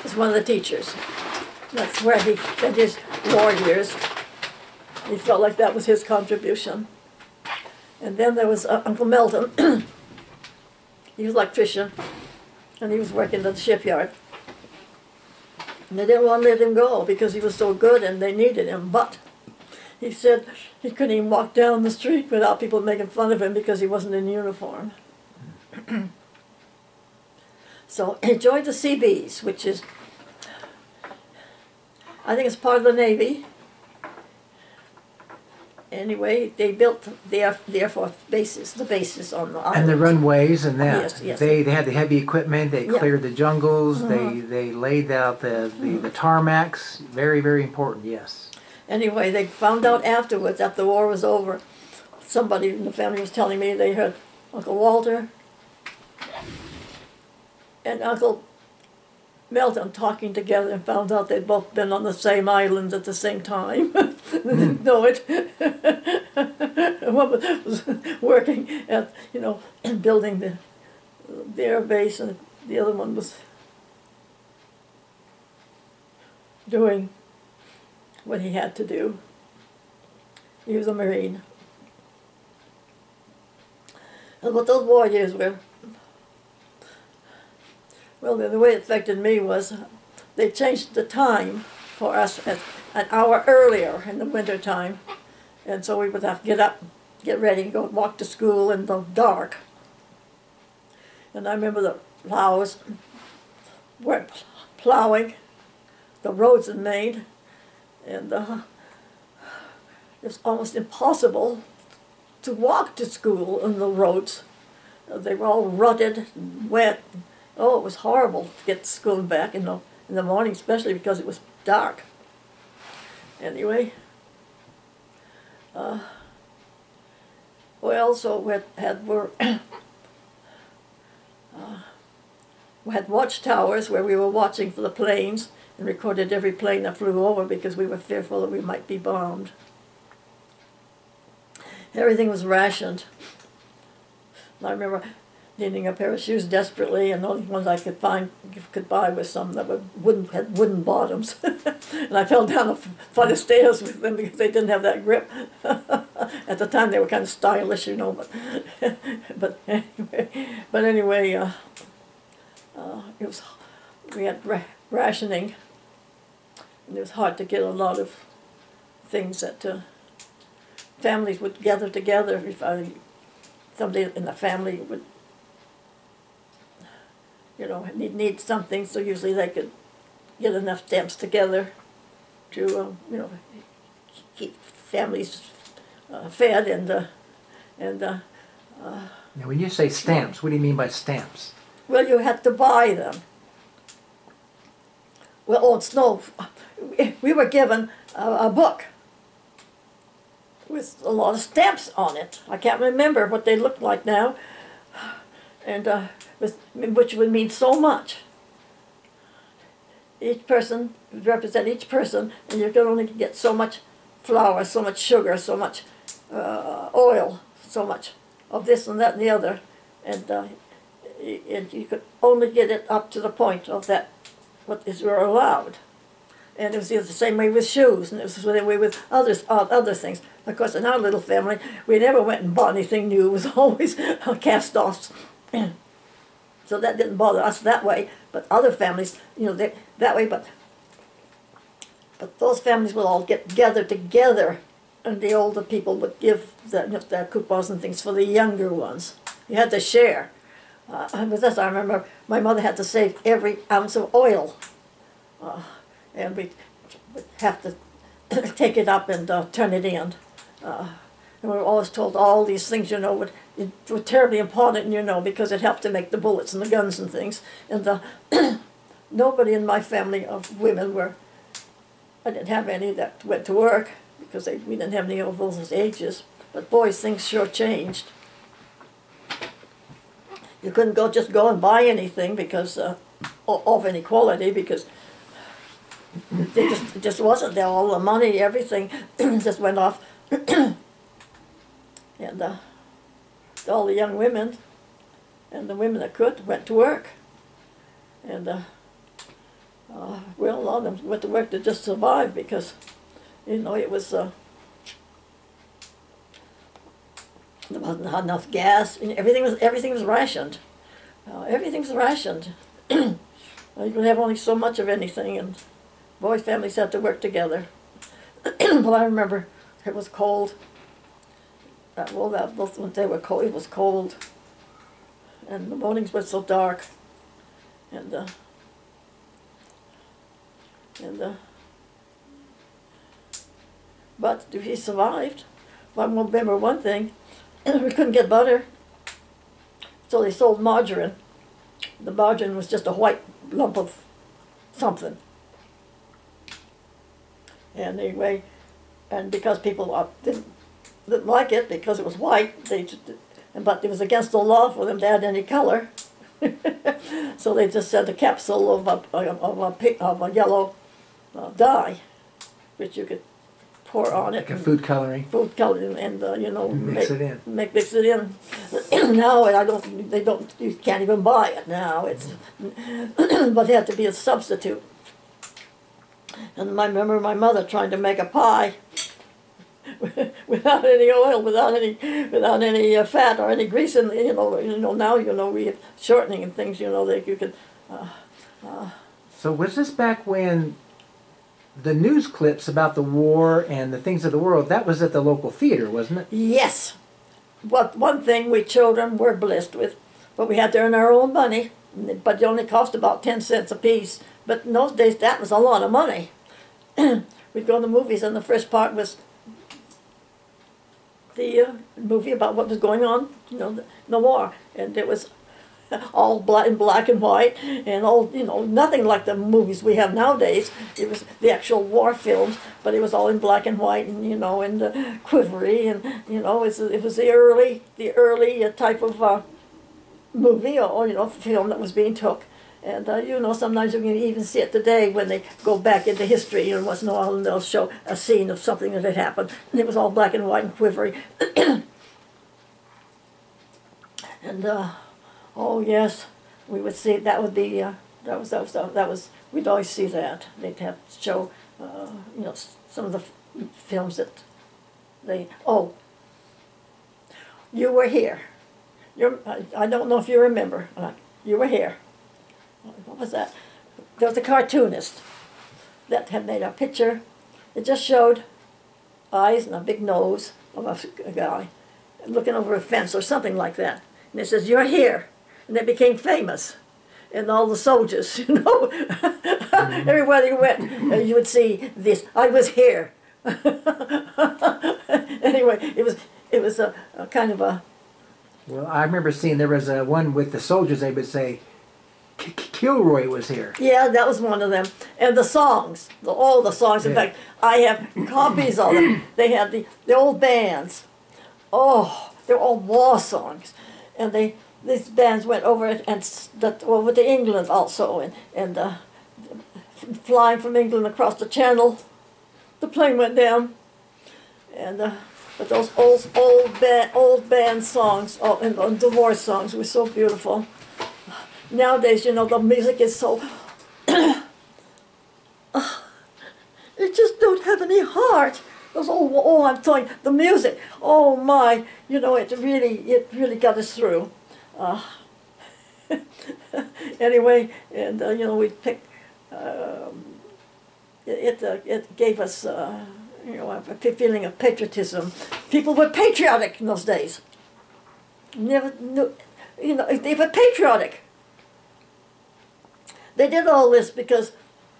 Speaker 2: as one of the teachers. That's where he spent his war years. He felt like that was his contribution. And then there was Uncle Melton. He was an electrician, and he was working at the shipyard. And they didn't want to let him go because he was so good and they needed him. But he said he couldn't even walk down the street without people making fun of him because he wasn't in uniform. So he joined the Seabees, which is, I think it's part of the Navy. Anyway, they built the Air Force bases, the bases on the island.
Speaker 1: And the runways and that.
Speaker 2: Yes, yes.
Speaker 1: They had the heavy equipment. They
Speaker 2: Yeah.
Speaker 1: cleared the jungles.
Speaker 2: Mhm.
Speaker 1: They laid out the tarmacs. Very, very important. Yes.
Speaker 2: Anyway, they found out afterwards, after the war was over, somebody in the family was telling me they heard Uncle Walter and Uncle Melton talking together and found out they'd both been on the same island at the same time. They didn't know it. One was working at, building the air base, and the other one was doing what he had to do. He was a Marine. And what those war years were, well, the way it affected me was they changed the time for us at an hour earlier in the winter time. And so we would have to get up, get ready, and go walk to school in the dark. And I remember the plows weren't plowing the roads in Maine, and it was almost impossible to walk to school on the roads. They were all rutted and wet. Oh, it was horrible to get to school and back in the morning, especially because it was dark. Anyway, we also we had watchtowers where we were watching for the planes and recorded every plane that flew over because we were fearful that we might be bombed. Everything was rationed. I remember needing a pair of shoes desperately, and the only ones I could buy was some that had wooden bottoms. And I fell down a flight of stairs with them because they didn't have that grip. At the time they were kind of stylish, you know, but anyway, we had rationing, and it was hard to get a lot of things that families would gather together. If somebody in the family would, you know, need something, so usually they could get enough stamps together to, you know, keep families fed
Speaker 1: Now, when you say stamps, what do you mean by stamps?
Speaker 2: well, you had to buy them. Well, oh, it's no, we were given a book with a lot of stamps on it. I can't remember what they looked like now, and which would mean so much. Each person would represent each person, and you could only get so much flour, so much sugar, so much oil, so much of this and that and the other, and you could only get it up to the point of that what is were allowed. And it was the same way with shoes, and it was the same way with other things. Of course, in our little family, we never went and bought anything new. It was always cast-offs. So that didn't bother us that way. But other families, you know, that way. But those families would all get gathered together, and the older people would give their coupons and things for the younger ones. You had to share. With us, I remember my mother had to save every ounce of oil. And we would have to take it up and turn it in. And we were always told all these things, you know, were terribly important, you know, because it helped to make the bullets and the guns and things. And nobody in my family of women I didn't have any that went to work because we didn't have any of those ages. But boys, things sure changed. You couldn't just go and buy anything because of any quality, because it just wasn't there. All the money, everything just went off. And all the young women and the women that could went to work. And well, a lot of them went to work to just survive because, you know, it was there wasn't enough gas, and everything was rationed. Everything was rationed. You could have only so much of anything, and boy, families had to work together. Well, I remember it was cold. Both when they were cold, it was cold, and the mornings were so dark, and but he survived. I remember one thing. We couldn't get butter, so they sold margarine. The margarine was just a white lump of something. And anyway, and because people didn't like it because it was white, but it was against the law for them to add any color. So they just sent a capsule of a yellow dye, which you could pour on it.
Speaker 1: Like a food coloring.
Speaker 2: Food coloring, and you know,
Speaker 1: mix it in.
Speaker 2: Mix it in. Now you can't even buy it now. It's but it had to be a substitute. And I remember my mother trying to make a pie without any oil, without any fat or any grease, and now we have shortening and things, that you can.
Speaker 1: So was this back when the news clips about the war and the things of the world, that was at the local theater, wasn't it?
Speaker 2: Yes. What one thing we children were blessed with, but we had to earn our own money, but it only cost about 10 cents a piece. But in those days, that was a lot of money. We'd go to the movies, and the first part was the movie about what was going on, the war, and it was all in black and white, and all nothing like the movies we have nowadays. It was the actual war films, but it was all in black and white, and and quivery, and it was the early type of movie or film that was being took. And sometimes you can even see it today when they go back into history, once in a while, and they'll show a scene of something that had happened, and it was all black and white and quivery. And oh yes, we would see that would be that was we'd always see that. They'd have to show some of the films that you were here. I don't know if you remember. You were here. What was that? There was a cartoonist that had made a picture. It just showed eyes and a big nose of a guy looking over a fence or something like that. And it says, "You're here." And they became famous. And all the soldiers, everywhere they went, you would see this. I was here. Anyway, it was a kind of a.
Speaker 1: Well, I remember seeing there was one with the soldiers. They would say, Kilroy was here.
Speaker 2: Yeah, that was one of them. And the songs, all the songs. In fact, I have copies of them. They had the old bands. Oh, they're all war songs, and these bands went over over to England also, and flying from England across the Channel, the plane went down, and but those old band songs, and the war songs were so beautiful. Nowadays, the music is so, it just don't have any heart. Those I'm telling you, the music, oh my, it really got us through. Anyway, and we picked, it gave us, a feeling of patriotism. People were patriotic in those days. Never knew, they were patriotic. They did all this because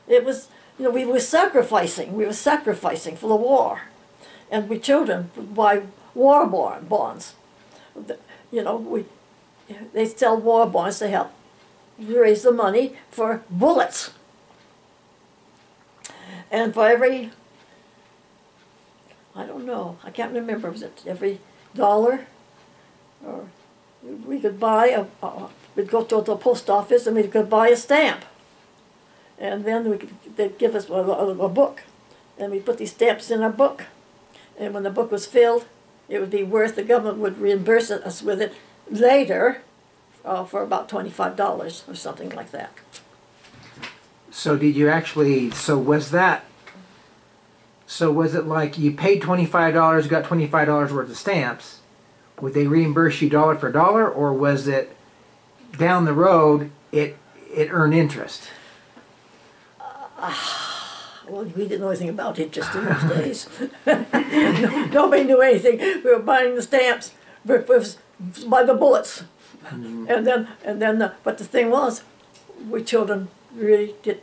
Speaker 2: it was, we were sacrificing. We were sacrificing for the war. And we children would buy war bonds. They sell war bonds to help raise the money for bullets. And for every, I don't know, I can't remember, was it every $1? Or we could buy we'd go to the post office and we could buy a stamp. And then they'd give us a book. And we put these stamps in our book. And when the book was filled, it would be worth, the government would reimburse us with it later for about $25 or something like that.
Speaker 1: So did you actually, was it like you paid $25, got $25 worth of stamps? Would they reimburse you dollar for dollar, or was it down the road it earned interest?
Speaker 2: Well, we didn't know anything about interest in those days. Nobody knew anything. We were buying the stamps by the bullets. Mm-hmm. But the thing was, we children really did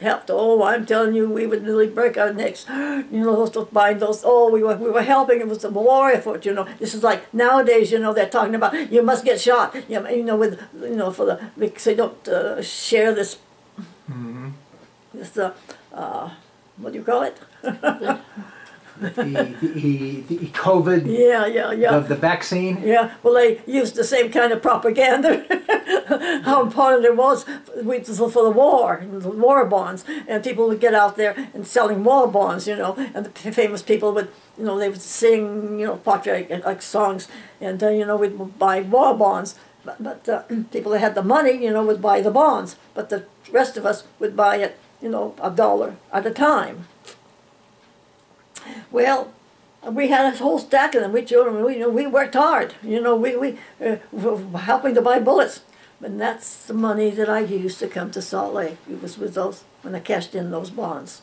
Speaker 2: help. Oh, I'm telling you, we would really break our necks. Those buying those. Oh, we were helping. It was a war effort. This is like nowadays. They're talking about you must get shot. For because they don't share this. Mm-hmm. This what do you call it?
Speaker 1: the COVID.
Speaker 2: Yeah.
Speaker 1: The vaccine.
Speaker 2: Yeah. Well, they used the same kind of propaganda. How important it was for the war bonds, and people would get out there and selling war bonds, and the famous people would, they would sing, patriotic songs, and we'd buy war bonds. But people that had the money, would buy the bonds, but the rest of us would buy it, $1 at a time. Well, We had a whole stack of them. We children, we worked hard. We were helping to buy bullets. And that's the money that I used to come to Salt Lake. It was with those, when I cashed in those bonds.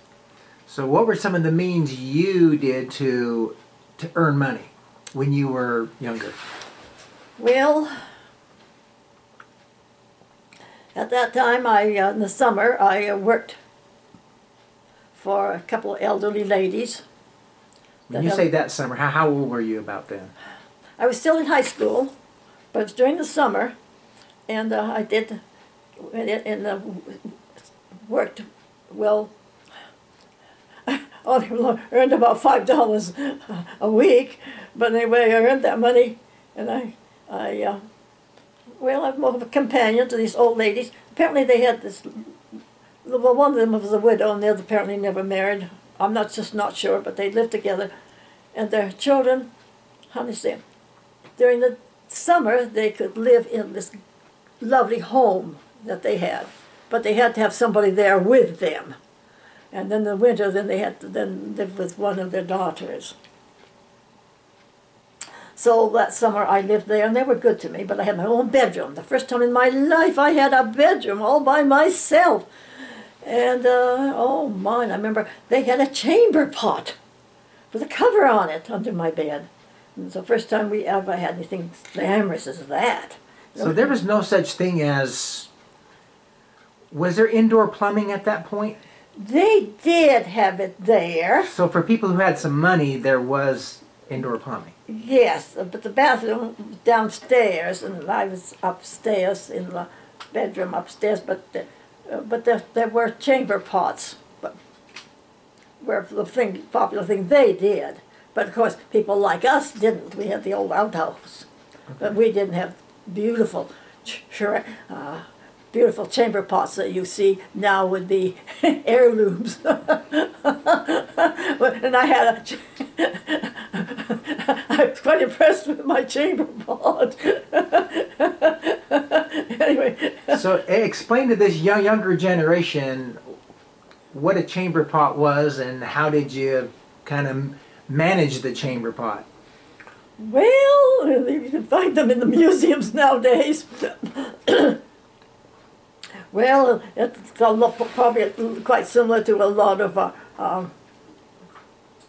Speaker 1: So what were some of the means you did to earn money when you were younger?
Speaker 2: Well, at that time, in the summer, I worked for a couple of elderly ladies.
Speaker 1: When you say that summer, how old were you about then?
Speaker 2: I was still in high school, but it was during the summer, and I did, worked, well, I only earned about $5 a week, but anyway, I earned that money, and well, I'm more of a companion to these old ladies. Apparently they had this, well, one of them was a widow, and the other apparently never married. I'm not sure, but they lived together. And their children, how do you say, during the summer they could live in this lovely home that they had, but they had to have somebody there with them. And then in the winter, then they had to then live with one of their daughters. So that summer I lived there, and they were good to me, but I had my own bedroom. The first time in my life I had a bedroom all by myself. And, oh my, I remember they had a chamber pot with a cover on it under my bed. And it was the first time we ever had anything as glamorous as that.
Speaker 1: So there was no such thing as, was there indoor plumbing at that point?
Speaker 2: They did have it there.
Speaker 1: So for people who had some money, there was indoor plumbing?
Speaker 2: Yes, but the bathroom was downstairs, and I was upstairs in the bedroom upstairs, but there were chamber pots, but were the popular thing they did. But of course, people like us didn't. We had the old outhouse, but we didn't have beautiful, beautiful chamber pots that you see now would be heirlooms. And I was quite impressed with my chamber pot. Anyway.
Speaker 1: So explain to this younger generation what a chamber pot was and how did you kind of manage the chamber pot?
Speaker 2: Well, you can find them in the museums nowadays. Well, it's probably quite similar to a lot of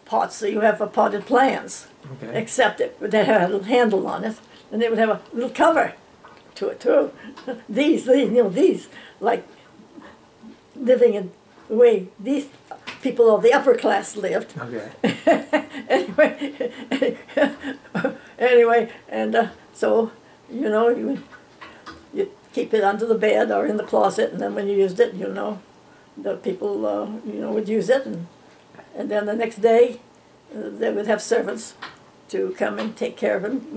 Speaker 2: pots that you have for potted plants,
Speaker 1: Okay.
Speaker 2: except it would have a little handle on it, and it would have a little cover to it too. These, like living in the way these people of the upper class lived.
Speaker 1: Okay.
Speaker 2: Anyway, and so you keep it under the bed or in the closet, and then when you used it, the people would use it, and then the next day they would have servants to come and take care of them,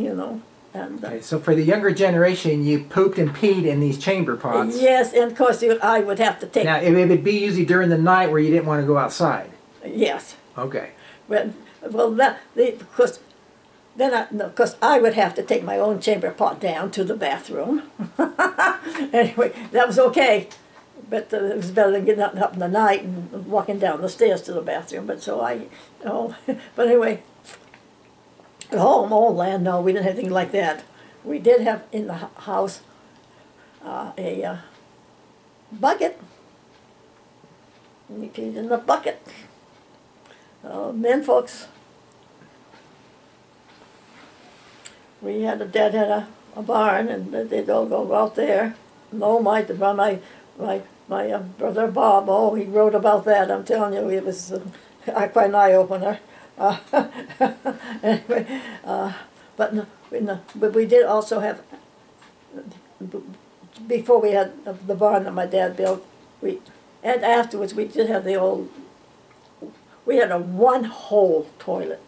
Speaker 2: And,
Speaker 1: Okay, so for the younger generation, you pooped and peed in these chamber pots.
Speaker 2: Yes, and of course I would have to take.
Speaker 1: Now, it would be usually during the night where you didn't want to go outside.
Speaker 2: Yes.
Speaker 1: Okay.
Speaker 2: Of course, I would have to take my own chamber pot down to the bathroom. Anyway, that was okay, but it was better than getting up in the night and walking down the stairs to the bathroom. But but anyway, at home, oh land, no, we didn't have anything like that. We did have in the house a bucket. We peed in the bucket. Men folks. Dad had a barn, and they'd all go out there. And my brother Bob, oh, he wrote about that. I'm telling you, it was quite an eye opener. Anyway, but we did also have, before we had the barn that my dad built, and afterwards we did have we had a one-hole toilet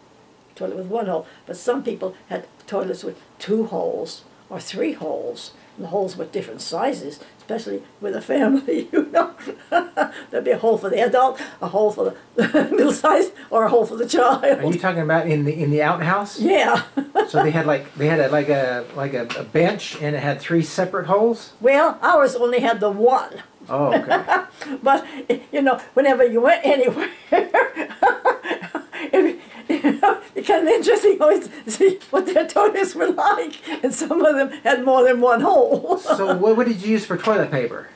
Speaker 2: with one hole, but some people had toilets with 2 holes or 3 holes, and the holes were different sizes, especially with a family, There'd be a hole for the adult, a hole for the middle size, or a hole for the child.
Speaker 1: Are you talking about in the outhouse?
Speaker 2: Yeah.
Speaker 1: So they had like a bench and it had 3 separate holes?
Speaker 2: Well, ours only had the one.
Speaker 1: Oh, okay.
Speaker 2: But whenever you went anywhere, it's kind of interesting always to see what their toilets were like, and some of them had more than one hole.
Speaker 1: So what did you use for toilet paper?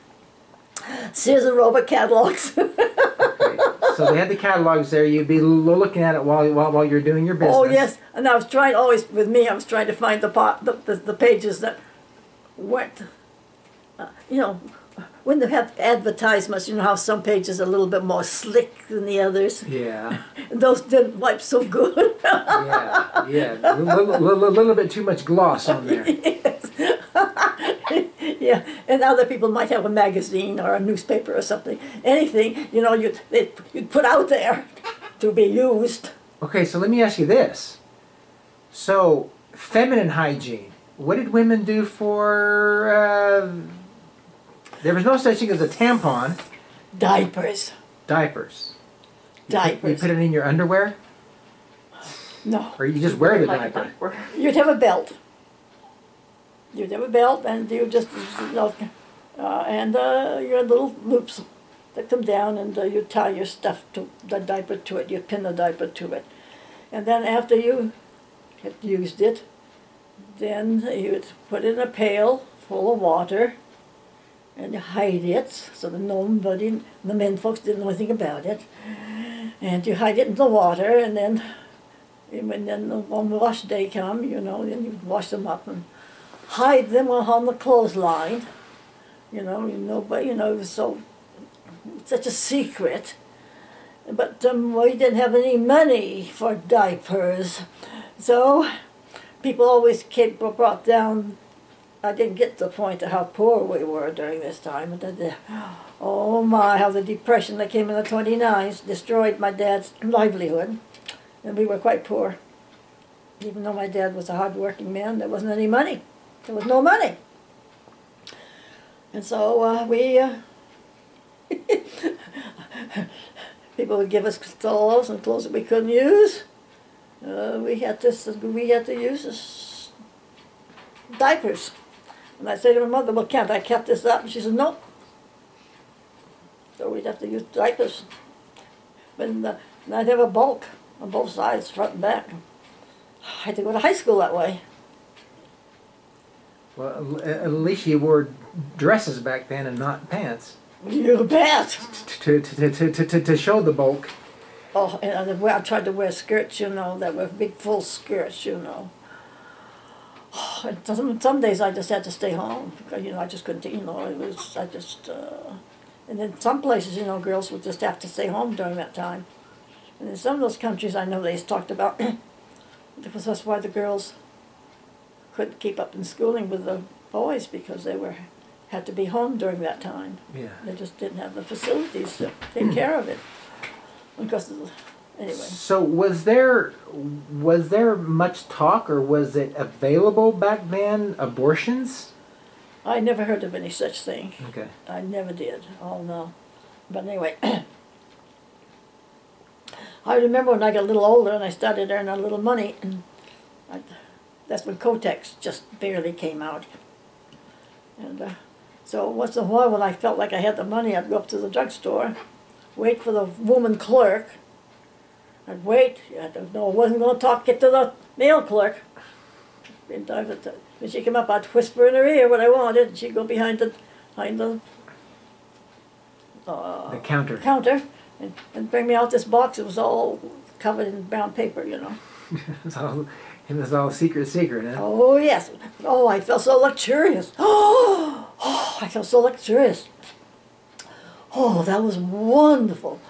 Speaker 2: Sears and Roebuck catalogs.
Speaker 1: Okay. So they had the catalogs there. You'd be looking at it while you're doing your business.
Speaker 2: Oh yes, and I was trying always with me. I was trying to find the pages that weren't, you know, when they have advertisements. You know how some pages are a little bit more slick than the others.
Speaker 1: Yeah.
Speaker 2: And those didn't wipe so good.
Speaker 1: Yeah. A little bit too much gloss on there.
Speaker 2: Yes. Yeah, and other people might have a magazine or a newspaper or something. Anything, you know, you'd put out there to be used.
Speaker 1: Okay, so let me ask you this. So, feminine hygiene. What did women do for... there was no such thing as a tampon.
Speaker 2: Diapers.
Speaker 1: Diapers.
Speaker 2: Diapers.
Speaker 1: You put it in your underwear?
Speaker 2: No.
Speaker 1: Or you just wear the diaper?
Speaker 2: You'd have a belt. You'd have a belt, and you just, you know, and you had little loops that come down, and you tie your stuff to the diaper to it. You pin the diaper to it, and then after you had used it, then you'd put it in a pail full of water, and you hide it so that nobody, the men folks, didn't know anything about it, and you hide it in the water, and then when wash day come, you know, then you'd wash them up and hide them on the clothesline, you know, but you know, it was such a secret. But we didn't have any money for diapers, so people always brought down. I didn't get to the point of how poor we were during this time. Oh my, how the depression that came in the 29s destroyed my dad's livelihood, and we were quite poor. Even though my dad was a hard-working man, there wasn't any money. There was no money. And so people would give us clothes and clothes that we couldn't use. We had to use diapers. And I said to my mother, well, can't I cut this up? And she said, no. So we'd have to use diapers. And I'd have a bulk on both sides, front and back. I had to go to high school that way.
Speaker 1: Well, at least you wore dresses back then and not pants.
Speaker 2: You bet.
Speaker 1: To show the bulk.
Speaker 2: Oh, and I tried to wear skirts, you know, that were big full skirts, you know. Oh, and some days I just had to stay home because, you know, I just couldn't, you know, and then some places, you know, girls would just have to stay home during that time. And in some of those countries I know they talked about, because that's why the girls couldn't keep up in schooling with the boys, because they had to be home during that time.
Speaker 1: Yeah.
Speaker 2: They just didn't have the facilities to take care of it. Because anyway.
Speaker 1: So was there much talk, or was it available back then? Abortions?
Speaker 2: I never heard of any such thing.
Speaker 1: Okay.
Speaker 2: I never did. Oh no. But anyway, I remember when I got a little older and I started earning a little money, and that's when Kotex just barely came out. And so once in a while, when I felt like I had the money, I'd go up to the drugstore, wait for the woman clerk. I'd wait. I wasn't going to get to the male clerk. When she came up, I'd whisper in her ear what I wanted, and she'd go behind the
Speaker 1: counter.
Speaker 2: And bring me out this box. It was all covered in brown paper, you know.
Speaker 1: It was all secret, huh?
Speaker 2: Oh, yes. Oh, I felt so luxurious. Oh, I felt so luxurious. Oh, that was wonderful.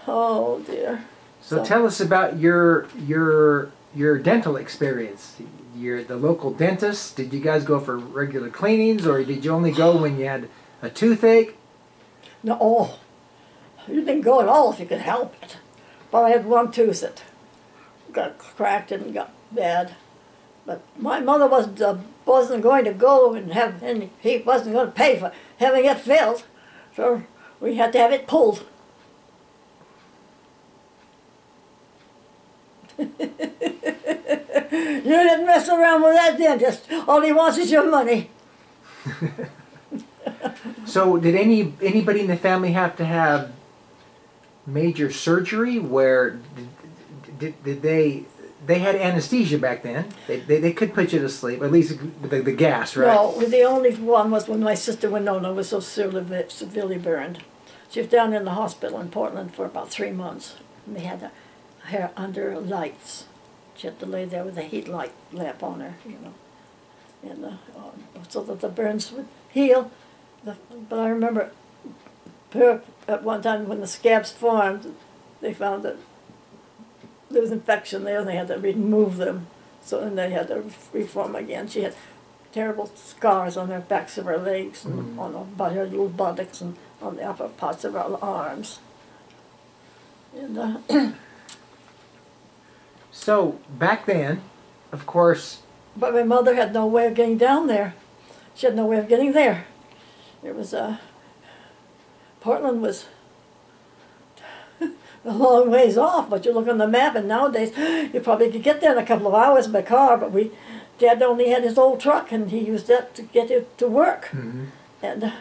Speaker 2: Oh, dear.
Speaker 1: So tell us about your dental experience. You're the local dentist. Did you guys go for regular cleanings, or did you only go when you had a toothache?
Speaker 2: No, oh, you didn't go at all if you could help it. But I had one tooth that got cracked and got bad. But my mother wasn't going to go and he wasn't going to pay for having it filled. So we had to have it pulled. You didn't mess around with that dentist. All he wants is your money.
Speaker 1: So did anybody in the family have to have major surgery where did they had anesthesia back then? They could put you to sleep, at least the gas, right?
Speaker 2: No, the only one was when my sister Winona was so severely burned. She was down in the hospital in Portland for about 3 months. And they had her under lights. She had to lay there with a heat light lamp on her, you know, and so that the burns would heal. But I remember at one time when the scabs formed, they found that there was infection there, and they had to remove them. So then they had to reform again. She had terrible scars on her backs of her legs and on her little buttocks and on the upper parts of her arms. And
Speaker 1: so back then, of course.
Speaker 2: But my mother had no way of getting down there. She had no way of getting there. It was Portland was a long ways off, but you look on the map, and nowadays you probably could get there in a couple of hours by car. But Dad only had his old truck, and he used that to get it to work. And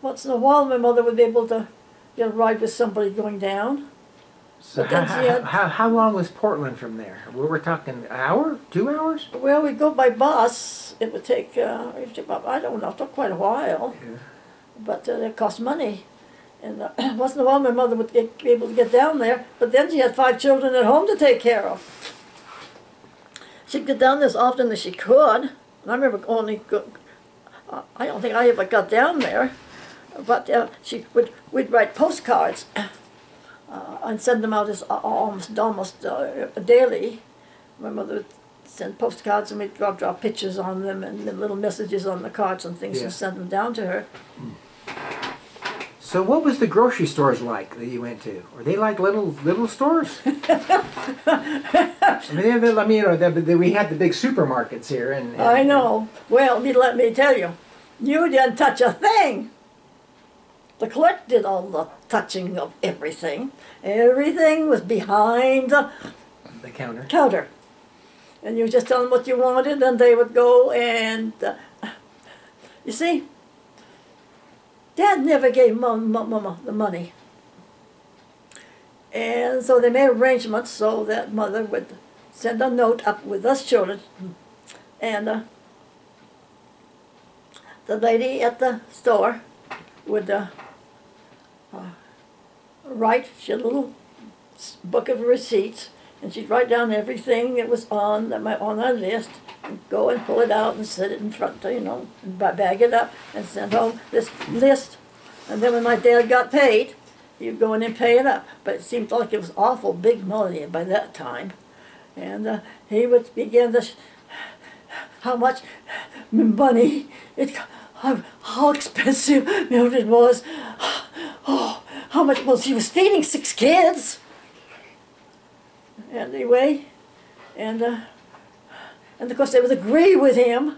Speaker 2: once in a while, my mother would be able to get a ride with somebody going down.
Speaker 1: So how long was Portland from there? We're talking an hour, 2 hours?
Speaker 2: Well, we'd go by bus. It would take, I don't know, it took quite a while.
Speaker 1: Yeah.
Speaker 2: But it cost money. And once in a while my mother would be able to get down there, but then she had 5 children at home to take care of. She'd get down there as often as she could. And I remember I don't think I ever got down there, but we'd write postcards and send them out as almost daily. My mother would send postcards, and we'd draw pictures on them and little messages on the cards and things, and send them down to her.
Speaker 1: So what was the grocery stores like that you went to? Were they like little stores? We had the big supermarkets here. And
Speaker 2: I know. Well, let me tell you, you didn't touch a thing. The clerk did all the touching of everything. Everything was behind the counter. And you just tell them what you wanted, and they would go and... you see, Dad never gave Mama the money. And so they made arrangements so that Mother would send a note up with us children. And the lady at the store would write, she had a little book of receipts, and she'd write down everything that was on our list, and go and pull it out and set it in front, and bag it up and send home this list. And then when my dad got paid, he'd go in and pay it up. But it seemed like it was awful big money by that time. And he would begin to, how much money, how expensive Mildred was. Oh, how much, well, she was feeding 6 kids. Anyway, and of course they would agree with him.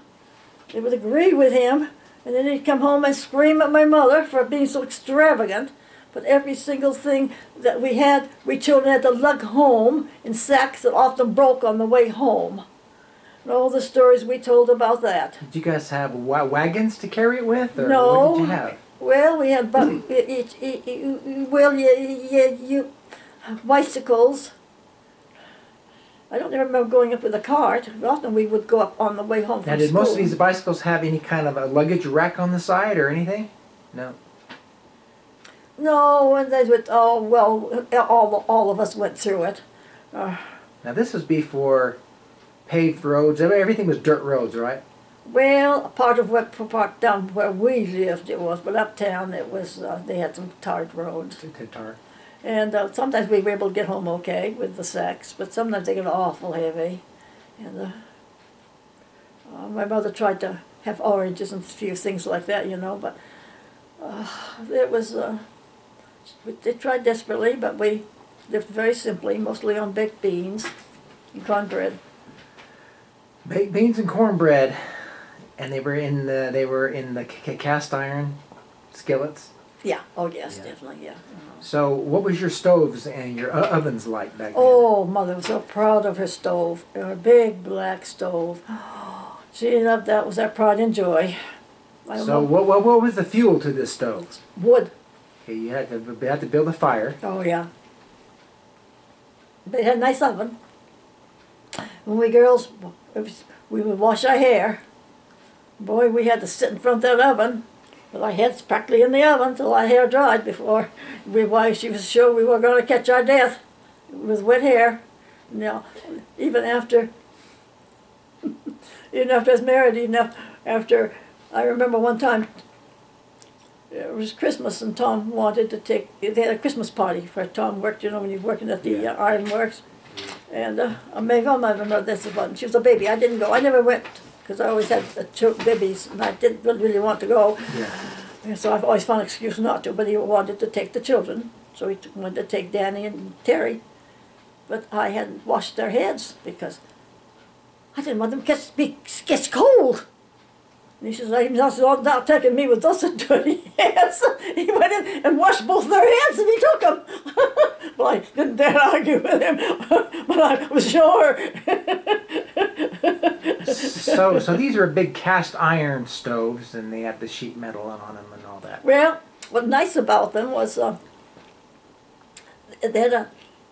Speaker 2: They would agree with him, and then he'd come home and scream at my mother for being so extravagant. But every single thing that we children had to lug home in sacks that often broke on the way home. And all the stories we told about that.
Speaker 1: Did you guys have wagons to carry it with, or
Speaker 2: no.
Speaker 1: What did you have?
Speaker 2: Well, we had bicycles. I don't remember going up with a cart. Often we would go up on the way home from school.
Speaker 1: Now, did most of these bicycles have any kind of a luggage rack on the side or anything? No.
Speaker 2: No, and they would. Oh well, all of us went through it.
Speaker 1: Now this was before paved roads. Everything was dirt roads, right?
Speaker 2: Well, part down where we lived it was, but uptown it was. They had some tarred roads.
Speaker 1: Tar.
Speaker 2: And sometimes we were able to get home okay with the sacks, but sometimes they got awful heavy. And my mother tried to have oranges and a few things like that, but it was, they tried desperately, but we lived very simply, mostly on baked beans and cornbread.
Speaker 1: Baked beans and cornbread, and they were in the cast iron skillets.
Speaker 2: Yeah. Oh yes, definitely. Yeah.
Speaker 1: So, what was your stoves and your ovens like back then?
Speaker 2: Oh, Mother was so proud of her stove, her big black stove. She loved that. Was our pride and joy.
Speaker 1: So, what was the fuel to this stove?
Speaker 2: Wood.
Speaker 1: Okay, you had to build a fire.
Speaker 2: Oh, yeah. They had a nice oven. When we girls, we would wash our hair. Boy, we had to sit in front of that oven with our heads practically in the oven till our hair dried before she was sure we were going to catch our death with wet hair. You know, even after I was married, after, I remember one time, it was Christmas and Tom wanted to they had a Christmas party for Tom worked, when he was working at the ironworks. And maybe I might remember this about, she was a baby. I didn't go. I never went because I always had babies and I didn't really want to go.
Speaker 1: Yeah.
Speaker 2: And so I've always found an excuse not to, but he wanted to take the children. So he wanted to take Danny and Terry. But I hadn't washed their heads because I didn't want them to get cold. And he says, I'm not taking me with those dirty hands. He went in and washed both their hands and he took them. Well, I didn't dare argue with him, but I was sure.
Speaker 1: So these are big cast iron stoves, and they have the sheet metal on them and all that.
Speaker 2: Well, what's nice about them was they had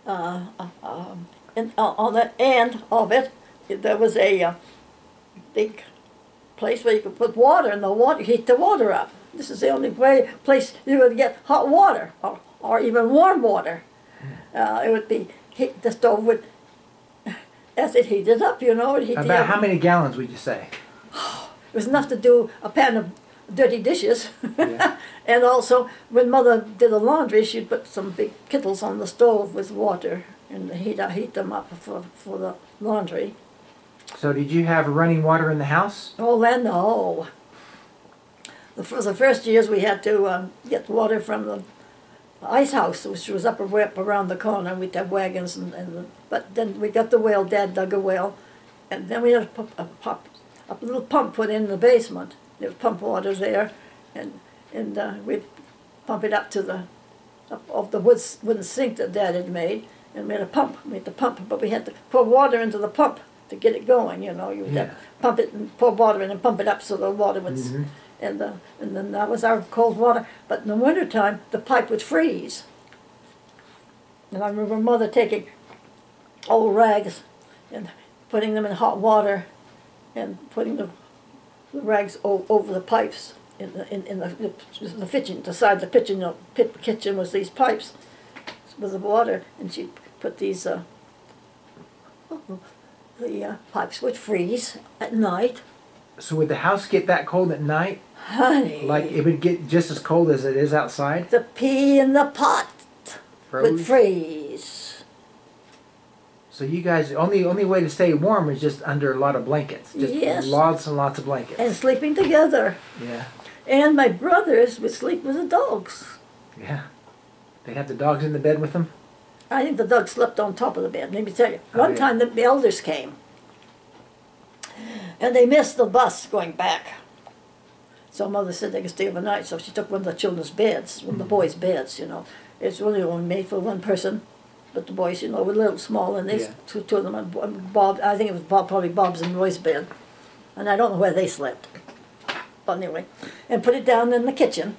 Speaker 2: and on the end of it, there was a big place where you could put water in the water, heat the water up. This is the only place you would get hot water or even warm water. It would be the stove would, as it heated up, it'd heat
Speaker 1: About how many gallons would you say?
Speaker 2: It was enough to do a pan of dirty dishes.
Speaker 1: Yeah.
Speaker 2: And also, when Mother did the laundry, she'd put some big kettles on the stove with water and heat them up for the laundry.
Speaker 1: So did you have running water in the house?
Speaker 2: Oh, then no. For the first years, we had to get water from the ice house, which was up around the corner. We'd have wagons, but then we got the well. Dad dug a well, and then we had a little pump put in the basement. There was pump water there, and we'd pump it up to of the wooden sink that Dad had made, and we had a pump. We had to pump, but we had to pour water into the pump to get it going. You would have to pump it and pour water in and pump it up so the water would. Mm-hmm. And then that was our cold water. But in the wintertime, the pipe would freeze. And I remember Mother taking old rags and putting them in hot water and putting the rags over the pipes in the kitchen. Beside the kitchen was these pipes with the water, and she'd put these. The pipes would freeze at night.
Speaker 1: So would the house get that cold at night?
Speaker 2: Honey.
Speaker 1: Like it would get just as cold as it is outside?
Speaker 2: The pea in the pot would freeze.
Speaker 1: So you guys, only way to stay warm is just under a lot of blankets. Just lots and lots of blankets.
Speaker 2: And sleeping together.
Speaker 1: Yeah.
Speaker 2: And my brothers would sleep with the dogs.
Speaker 1: Yeah. They'd have the dogs in the bed with them?
Speaker 2: I think the dogs slept on top of the bed. Let me tell you, one time the elders came. And they missed the bus going back. So Mother said they could stay overnight, so she took one of the children's beds, one of the boys' beds, It's really only made for one person, but the boys, were a little small, and they two of them, and Bob, I think it was probably Bob's and Roy's bed. And I don't know where they slept. But anyway, and put it down in the kitchen.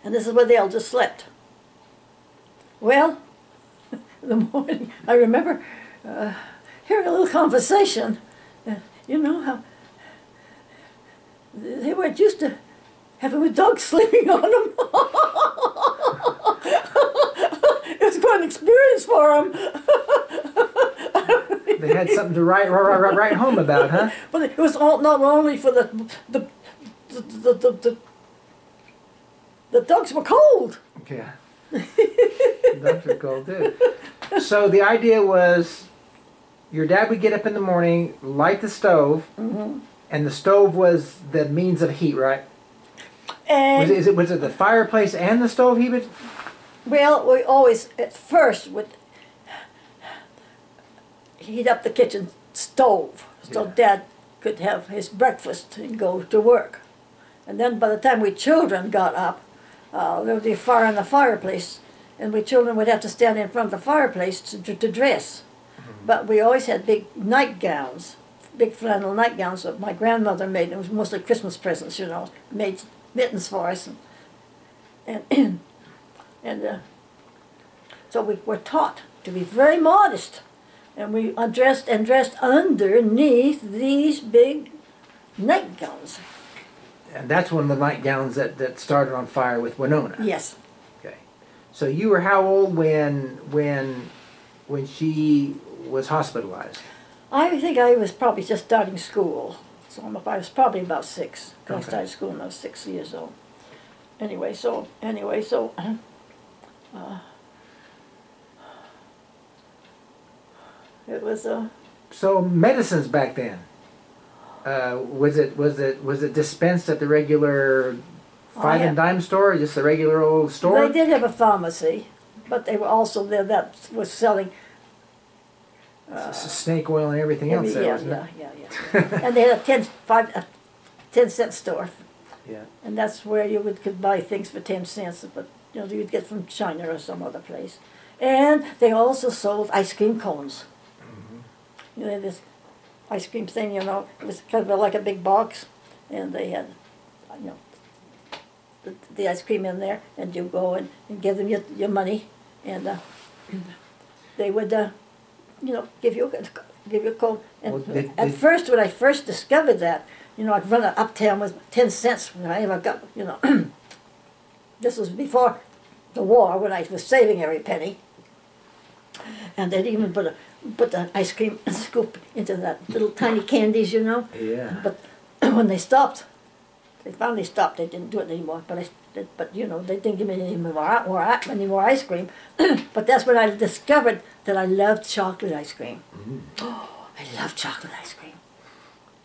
Speaker 2: And this is where the elders slept. Well, in the morning, I remember hearing a little conversation. How they weren't used to having with dogs sleeping on them. It was quite an experience for them.
Speaker 1: They had something to write home about, huh?
Speaker 2: But it was not only for the dogs were cold.
Speaker 1: Yeah. The dogs were cold too. So the idea was, your dad would get up in the morning, light the stove, and the stove was the means of heat, right?
Speaker 2: And
Speaker 1: was it the fireplace and the stove he would?
Speaker 2: Well, we always at first would heat up the kitchen stove so Dad could have his breakfast and go to work. And then by the time we children got up, there would be a fire in the fireplace, and we children would have to stand in front of the fireplace to dress. But we always had big nightgowns, big flannel nightgowns that my grandmother made. It was mostly Christmas presents, made mittens for us. and and so we were taught to be very modest, and we dressed underneath these big nightgowns.
Speaker 1: And that's one of the nightgowns that started on fire with Winona.
Speaker 2: Yes.
Speaker 1: Okay. So you were how old when she was hospitalized?
Speaker 2: I think I was probably just starting school, so I was probably about 6.
Speaker 1: Okay.
Speaker 2: I started school when I was 6 years old. Anyway, so it was
Speaker 1: So medicines back then, was it dispensed at the regular five and dime store, or just the regular old store?
Speaker 2: They did have a pharmacy, but they were also there that was selling
Speaker 1: Snake oil and everything else there, wasn't it?
Speaker 2: Yeah. And they had a 10-cent store,
Speaker 1: Yeah.
Speaker 2: and that's where you could buy things for 10 cents, but you'd get from China or some other place. And they also sold ice cream cones. They had this ice cream thing, it was kind of like a big box, and they had, the ice cream in there, and you go and give them your money, and they would, give you a cone. And
Speaker 1: Well,
Speaker 2: at first, when I first discovered that, I'd run uptown with 10 cents when I ever got, this was before the war, when I was saving every penny, and they'd even put the ice cream scoop into that little tiny candies,
Speaker 1: Yeah.
Speaker 2: But when they finally stopped. They didn't do it anymore. But they didn't give me any more ice cream. But that's when I discovered that I loved chocolate ice cream.
Speaker 1: Mm.
Speaker 2: Oh, I love chocolate ice cream.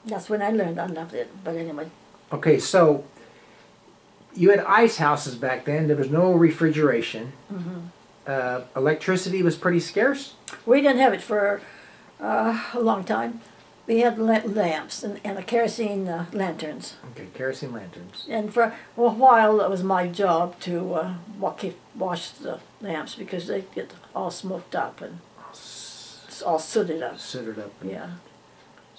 Speaker 2: That's when I learned I loved it. But anyway.
Speaker 1: Okay, so you had ice houses back then. There was no refrigeration. Electricity was pretty scarce.
Speaker 2: We didn't have it for a long time. We had lamps and a kerosene lanterns.
Speaker 1: Okay, kerosene lanterns.
Speaker 2: And for a while, it was my job to wash the lamps because they get all smoked up and all sooted up.
Speaker 1: Sooted up.
Speaker 2: Yeah.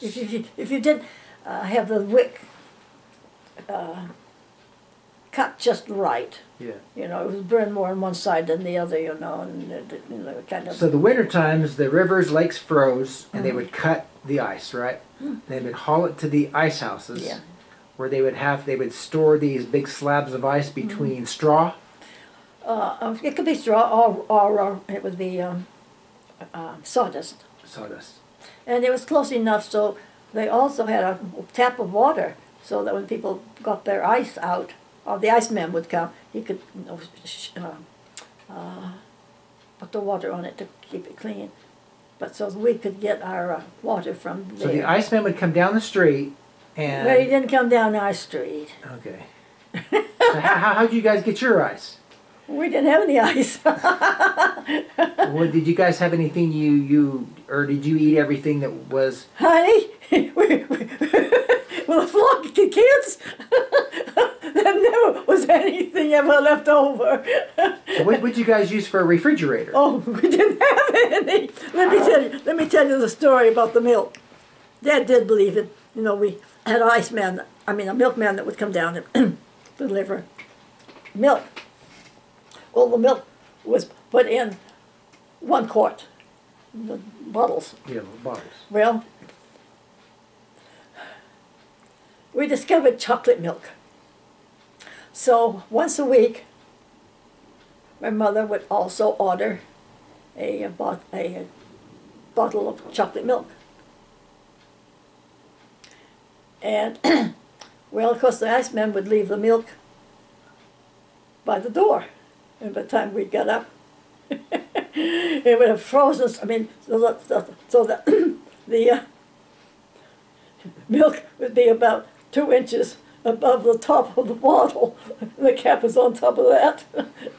Speaker 2: If you did have the wick cut just right,
Speaker 1: Yeah.
Speaker 2: it was burned more on one side than the other, and kind of.
Speaker 1: So the winter times, the rivers, lakes froze, and they would cut the ice, right? They would haul it to the ice houses,
Speaker 2: Yeah.
Speaker 1: where they would store these big slabs of ice between straw.
Speaker 2: It could be straw or it would be sawdust.
Speaker 1: Sawdust.
Speaker 2: And it was close enough so they also had a tap of water so that when people got their ice out, or the iceman would come, he could put the water on it to keep it clean. But so we could get our water from there.
Speaker 1: So the iceman would come down the street and...
Speaker 2: But he didn't come down our street.
Speaker 1: Okay. So how'd you guys get your ice?
Speaker 2: We didn't have any ice.
Speaker 1: Well, did you guys have anything or did you eat everything that was...
Speaker 2: Honey, well, a flock of kids, there never was anything ever left over.
Speaker 1: So what would you guys use for a refrigerator?
Speaker 2: Oh, we didn't have any. Let me tell you the story about the milk. Dad did believe it. We had a milkman that would come down and deliver milk. Well, the milk was put in 1 quart, the bottles.
Speaker 1: Yeah, bottles.
Speaker 2: Well, we discovered chocolate milk. So once a week, my mother would also order a bottle of chocolate milk. And, well, of course, the iceman would leave the milk by the door. And by the time we got up, it would have frozen. So that the milk would be about 2 inches above the top of the bottle. The cap was on top of that.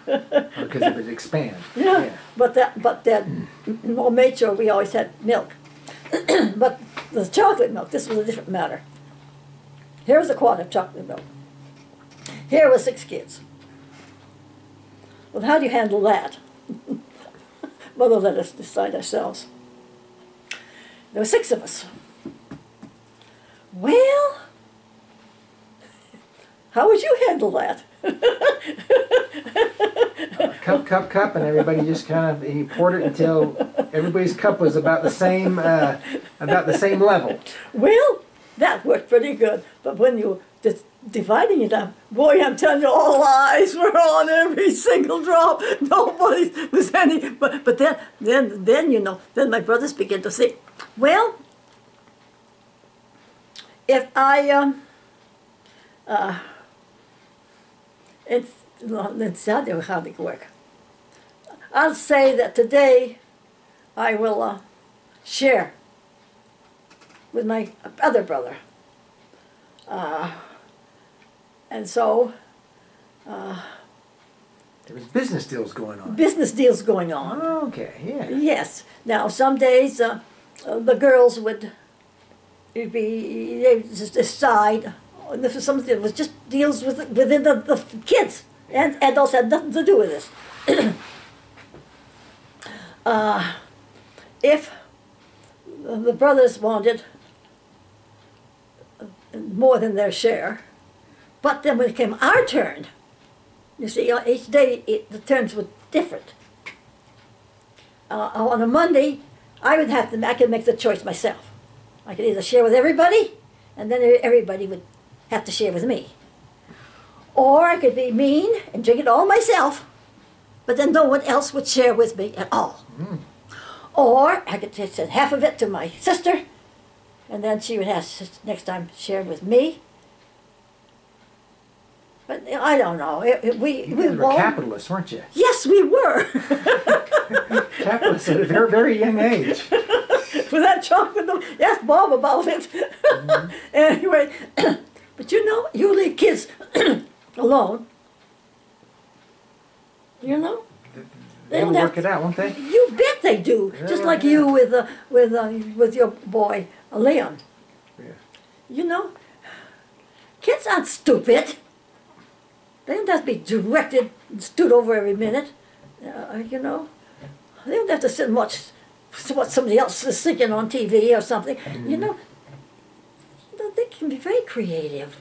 Speaker 1: Because it would expand.
Speaker 2: Yeah. But that made sure we always had milk. But the chocolate milk, this was a different matter. Here was a quart of chocolate milk. Here were 6 kids. Well, how do you handle that? Mother let us decide ourselves. There were 6 of us. Well, how would you handle that?
Speaker 1: cup, and everybody just kind of, he poured it until everybody's cup was about the same level.
Speaker 2: Well, that worked pretty good. But when you just dividing it up, boy, I'm telling you, all eyes were on every single drop. Nobody was any. But then you know, then my brothers began to say, well, if I let's see how it work. I'll say that today I will share with my other brother. And so
Speaker 1: there was business deals going on.
Speaker 2: Business deals going on.
Speaker 1: Oh, okay, yeah.
Speaker 2: Yes. Now some days the girls would they just decide. And this was something that was just deals within the kids, and adults had nothing to do with this. If the brothers wanted more than their share, but then when it came our turn, you see, each day the turns were different. On a Monday, I could make the choice myself. I could either share with everybody, and then everybody would have to share with me. Or I could be mean and drink it all myself, but then no one else would share with me at all. Mm. Or I could send half of it to my sister, and then she would have next time share with me. But I don't know.
Speaker 1: You guys were capitalists, weren't you?
Speaker 2: Yes, we were.
Speaker 1: Capitalists at a very, very young age.
Speaker 2: With that chocolate, ask Bob about it. Mm-hmm. Anyway, but you know, you leave kids alone. You know,
Speaker 1: they will work it out, won't they?
Speaker 2: You bet they do. Yeah, just like you with your boy Leon. Yeah. You know, kids aren't stupid. They don't have to be directed and stood over every minute. You know, they don't have to sit and watch what somebody else is thinking on TV or something. Mm-hmm. You know, they can be very creative.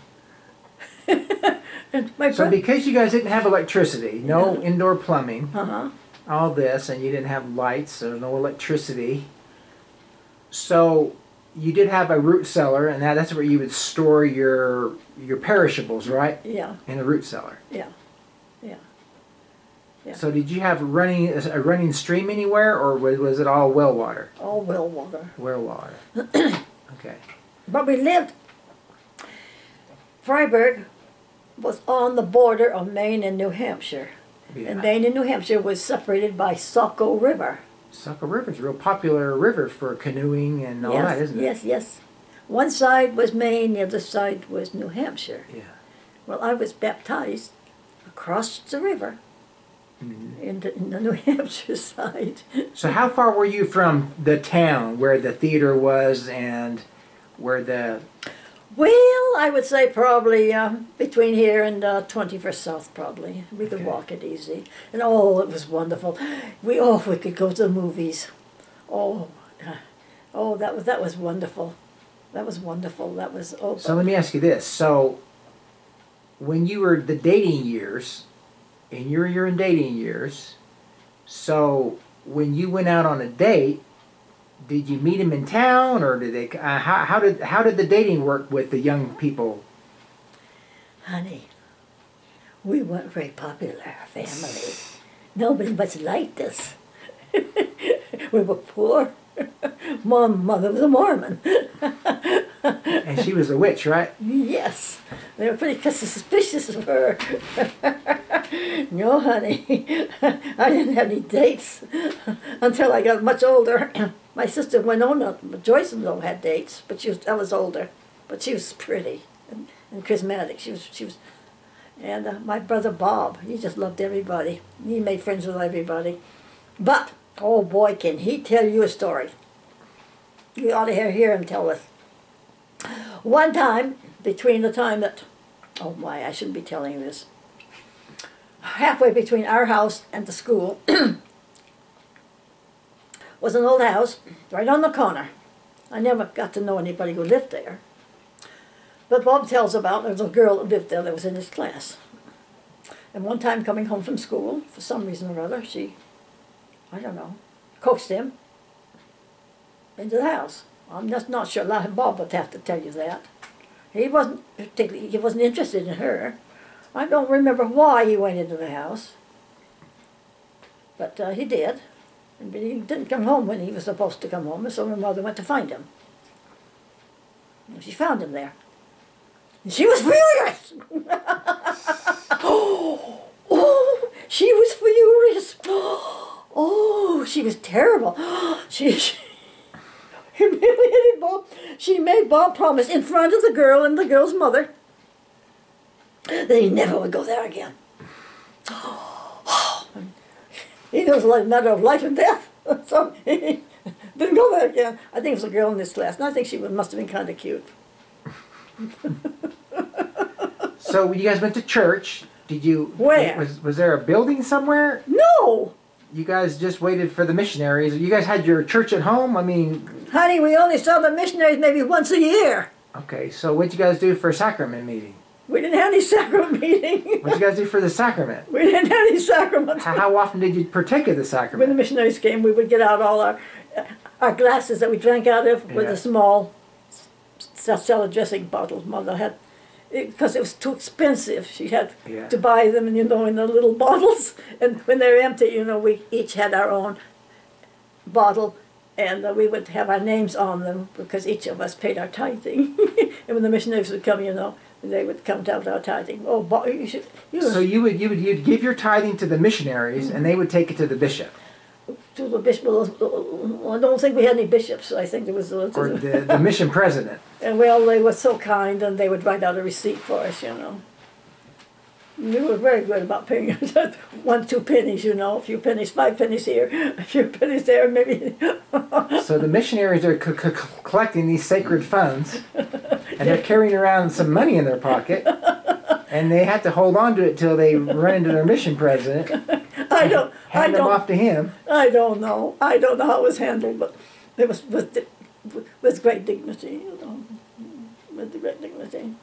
Speaker 2: And
Speaker 1: so because you guys didn't have electricity, no indoor plumbing, all this, and you didn't have lights or no electricity, so you did have a root cellar, and that's where you would store your perishables, right?
Speaker 2: Yeah.
Speaker 1: In the root cellar.
Speaker 2: Yeah. Yeah. Yeah.
Speaker 1: So did you have a running stream anywhere, or was it all well water?
Speaker 2: All well water.
Speaker 1: Well water. Okay.
Speaker 2: But we lived, Freiburg was on the border of Maine and New Hampshire. Yeah. And Maine and New Hampshire was separated by Saco River.
Speaker 1: Saco River is a real popular river for canoeing and all that, isn't it?
Speaker 2: Yes, yes. One side was Maine, the other side was New Hampshire.
Speaker 1: Yeah.
Speaker 2: Well, I was baptized across the river. Mm-hmm. in the New Hampshire side.
Speaker 1: So how far were you from the town where the theater was and where the...
Speaker 2: Well, I would say probably between here and 21st South probably. We could walk it easy. And oh, it was wonderful. We could go to the movies. Oh, that was wonderful. That was wonderful. That was...
Speaker 1: So let me ask you this. So when you were the dating years... in your dating years, so when you went out on a date, did you meet him in town, or did they? How did the dating work with the young people?
Speaker 2: Honey, we weren't very popular family. Nobody much liked us. We were poor. Mother was a Mormon.
Speaker 1: And she was a witch, right?
Speaker 2: Yes. They were pretty suspicious of her. No, honey. I didn't have any dates until I got much older. My sister Winona, Joyce had dates, but I was older. But she was pretty and charismatic. She was. And my brother Bob, he just loved everybody. He made friends with everybody. But, oh boy, can he tell you a story. You ought to hear him tell us. One time, between the time that, oh my, I shouldn't be telling you this, halfway between our house and the school was an old house right on the corner. I never got to know anybody who lived there. But Bob tells about there was a girl that lived there that was in his class. And one time coming home from school, for some reason or other, she, I don't know, coaxed him into the house. I'm just not sure. Bob would have to tell you that. He wasn't interested in her. I don't remember why he went into the house, but he did. But he didn't come home when he was supposed to come home, and so my mother went to find him. And she found him there. And she was furious! Oh, she was furious! Oh, she was terrible. She humiliated Bob. She made Bob promise in front of the girl and the girl's mother that he never would go there again. He knows a matter of life and death, so he didn't go there again. I think it was a girl in this class, and I think she must have been kind of cute.
Speaker 1: So when you guys went to church, did you...
Speaker 2: Where?
Speaker 1: Was there a building somewhere?
Speaker 2: No!
Speaker 1: You guys just waited for the missionaries. You guys had your church at home? I mean...
Speaker 2: Honey, we only saw the missionaries maybe once a year.
Speaker 1: Okay, so what'd you guys do for a sacrament meeting?
Speaker 2: We didn't have any sacrament meeting.
Speaker 1: What'd you guys do for the sacrament?
Speaker 2: We didn't have any sacraments.
Speaker 1: How often did you partake of the sacrament?
Speaker 2: When the missionaries came, we would get out all our glasses that we drank out of with a small salad dressing bottle. Mother had, because it was too expensive. She had to buy them, in the little bottles. And when they were empty, we each had our own bottle, and we would have our names on them because each of us paid our tithing. And when the missionaries would come, they would come down to our tithing. Oh,
Speaker 1: so you'd give your tithing to the missionaries, and they would take it to the bishop.
Speaker 2: To the bishop. Well, I don't think we had any bishops. I think there was
Speaker 1: or the mission president.
Speaker 2: And well, they were so kind, and they would write out a receipt for us. We were very good about paying 1, 2 pennies. A few pennies, 5 pennies here, a few pennies there, maybe.
Speaker 1: So the missionaries are collecting these sacred funds, and they're carrying around some money in their pocket, and they have to hold on to it till they run into their mission president. Hand them off to him.
Speaker 2: I don't know. I don't know how it was handled, but it was with great dignity. With great dignity.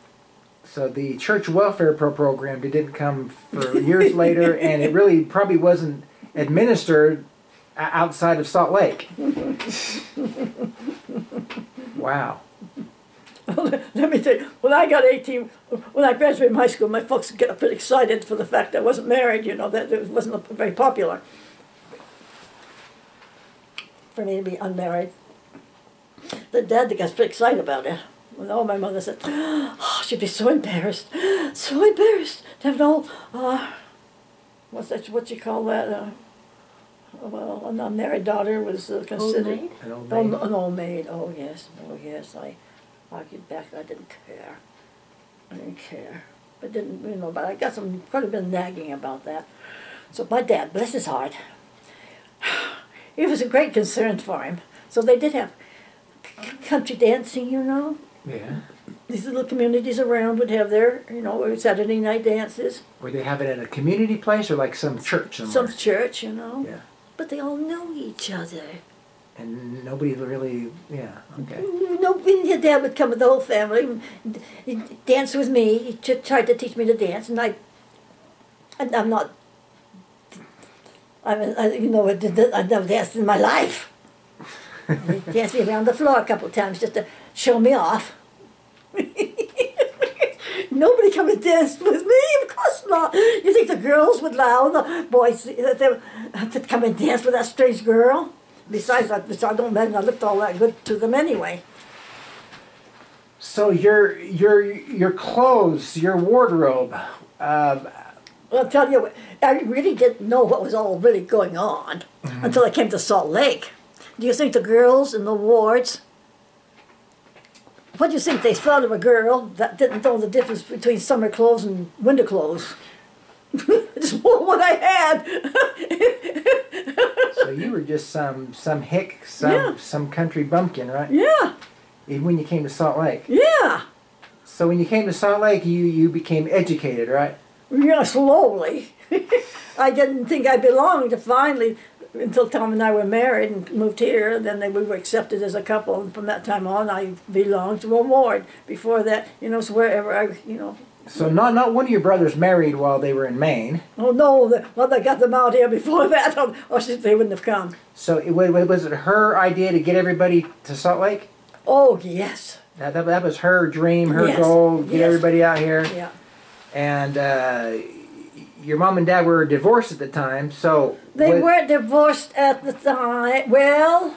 Speaker 1: So the church welfare program didn't come for years later, and it really probably wasn't administered outside of Salt Lake. Wow.
Speaker 2: Let me tell you, when I got 18, when I graduated from high school, my folks got pretty excited for the fact that I wasn't married, that it wasn't very popular for me to be unmarried. The dad got pretty excited about it. Well, my mother said, oh, she'd be so embarrassed to have no, what you call that? Well, an unmarried daughter was considered
Speaker 1: an old maid.
Speaker 2: An old maid. Oh yes. I argued back. I didn't care. But but I got quite a bit of nagging about that. So my dad, bless his heart, it was a great concern for him. So they did have country dancing,
Speaker 1: Yeah.
Speaker 2: These little communities around would have their, Saturday night dances.
Speaker 1: Would they have it at a community place or like some church somewhere?
Speaker 2: Some church,
Speaker 1: Yeah.
Speaker 2: But they all know each other.
Speaker 1: And nobody really, okay.
Speaker 2: Your dad would come with the whole family. He'd dance with me. He tried to teach me to dance, and I'm not. I've never danced in my life. He danced me around the floor a couple of times just to show me off. Nobody come and dance with me, of course not. You think the girls would allow the boys to come and dance with that strange girl? Besides, I don't imagine I looked all that good to them anyway.
Speaker 1: So your clothes, your wardrobe.
Speaker 2: I'll tell you, I really didn't know what was all really going on until I came to Salt Lake. Do you think the girls in the wards, what do you think they thought of a girl that didn't know the difference between summer clothes and winter clothes? Just what I had.
Speaker 1: So you were just some hick, some country bumpkin, right?
Speaker 2: Yeah.
Speaker 1: Even when you came to Salt Lake.
Speaker 2: Yeah.
Speaker 1: So when you came to Salt Lake, you became educated, right?
Speaker 2: Yeah, slowly. I didn't think I belonged finally until Tom and I were married and moved here. Then we were accepted as a couple, and from that time on, I belonged to a ward. Before that, so wherever I,
Speaker 1: So not one of your brothers married while they were in Maine.
Speaker 2: Oh no, well they got them out here before that, or they wouldn't have come.
Speaker 1: So was it her idea to get everybody to Salt Lake?
Speaker 2: Oh yes.
Speaker 1: That was her dream, her
Speaker 2: Yes,
Speaker 1: goal, get
Speaker 2: yes.
Speaker 1: everybody out here.
Speaker 2: Yeah.
Speaker 1: And your mom and dad were divorced at the time, so...
Speaker 2: They weren't divorced at the time. Well...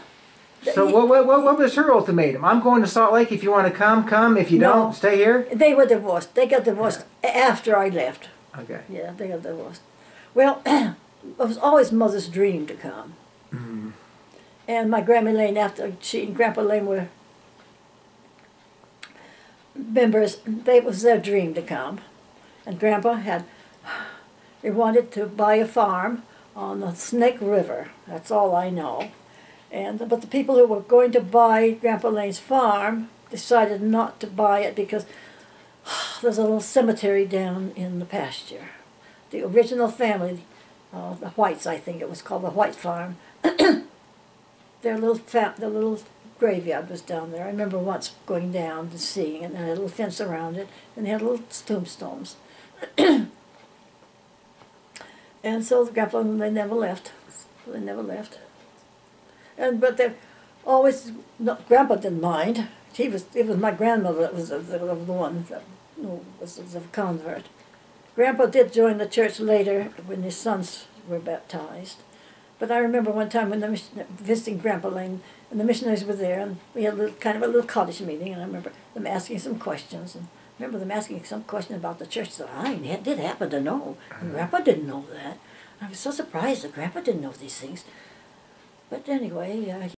Speaker 1: So what was her ultimatum? I'm going to Salt Lake. If you want to come, come. If you don't, stay here?
Speaker 2: They were divorced. They got divorced after I left.
Speaker 1: Okay.
Speaker 2: Yeah, they got divorced. Well, it was always Mother's dream to come.
Speaker 1: Mm.
Speaker 2: And my Grandma Lane, after she and Grandpa Lane were members, it was their dream to come. And Grandpa they wanted to buy a farm on the Snake River. That's all I know. But the people who were going to buy Grandpa Lane's farm decided not to buy it because there's a little cemetery down in the pasture. The original family, the Whites, I think it was called the White Farm, their little graveyard was down there. I remember once going down and seeing it, and it had a little fence around it, and they had little tombstones. And so the Grandpa, they never left. They never left. But they always, Grandpa didn't mind. It was my grandmother that was the one that was a convert. Grandpa did join the church later when his sons were baptized. But I remember one time when visiting Grandpa Lane, and the missionaries were there, and we had kind of a little cottage meeting, and I remember them asking some questions, and I remember them asking some question about the church, so I did happen to know. And Grandpa didn't know that. I was so surprised that Grandpa didn't know these things. But anyway,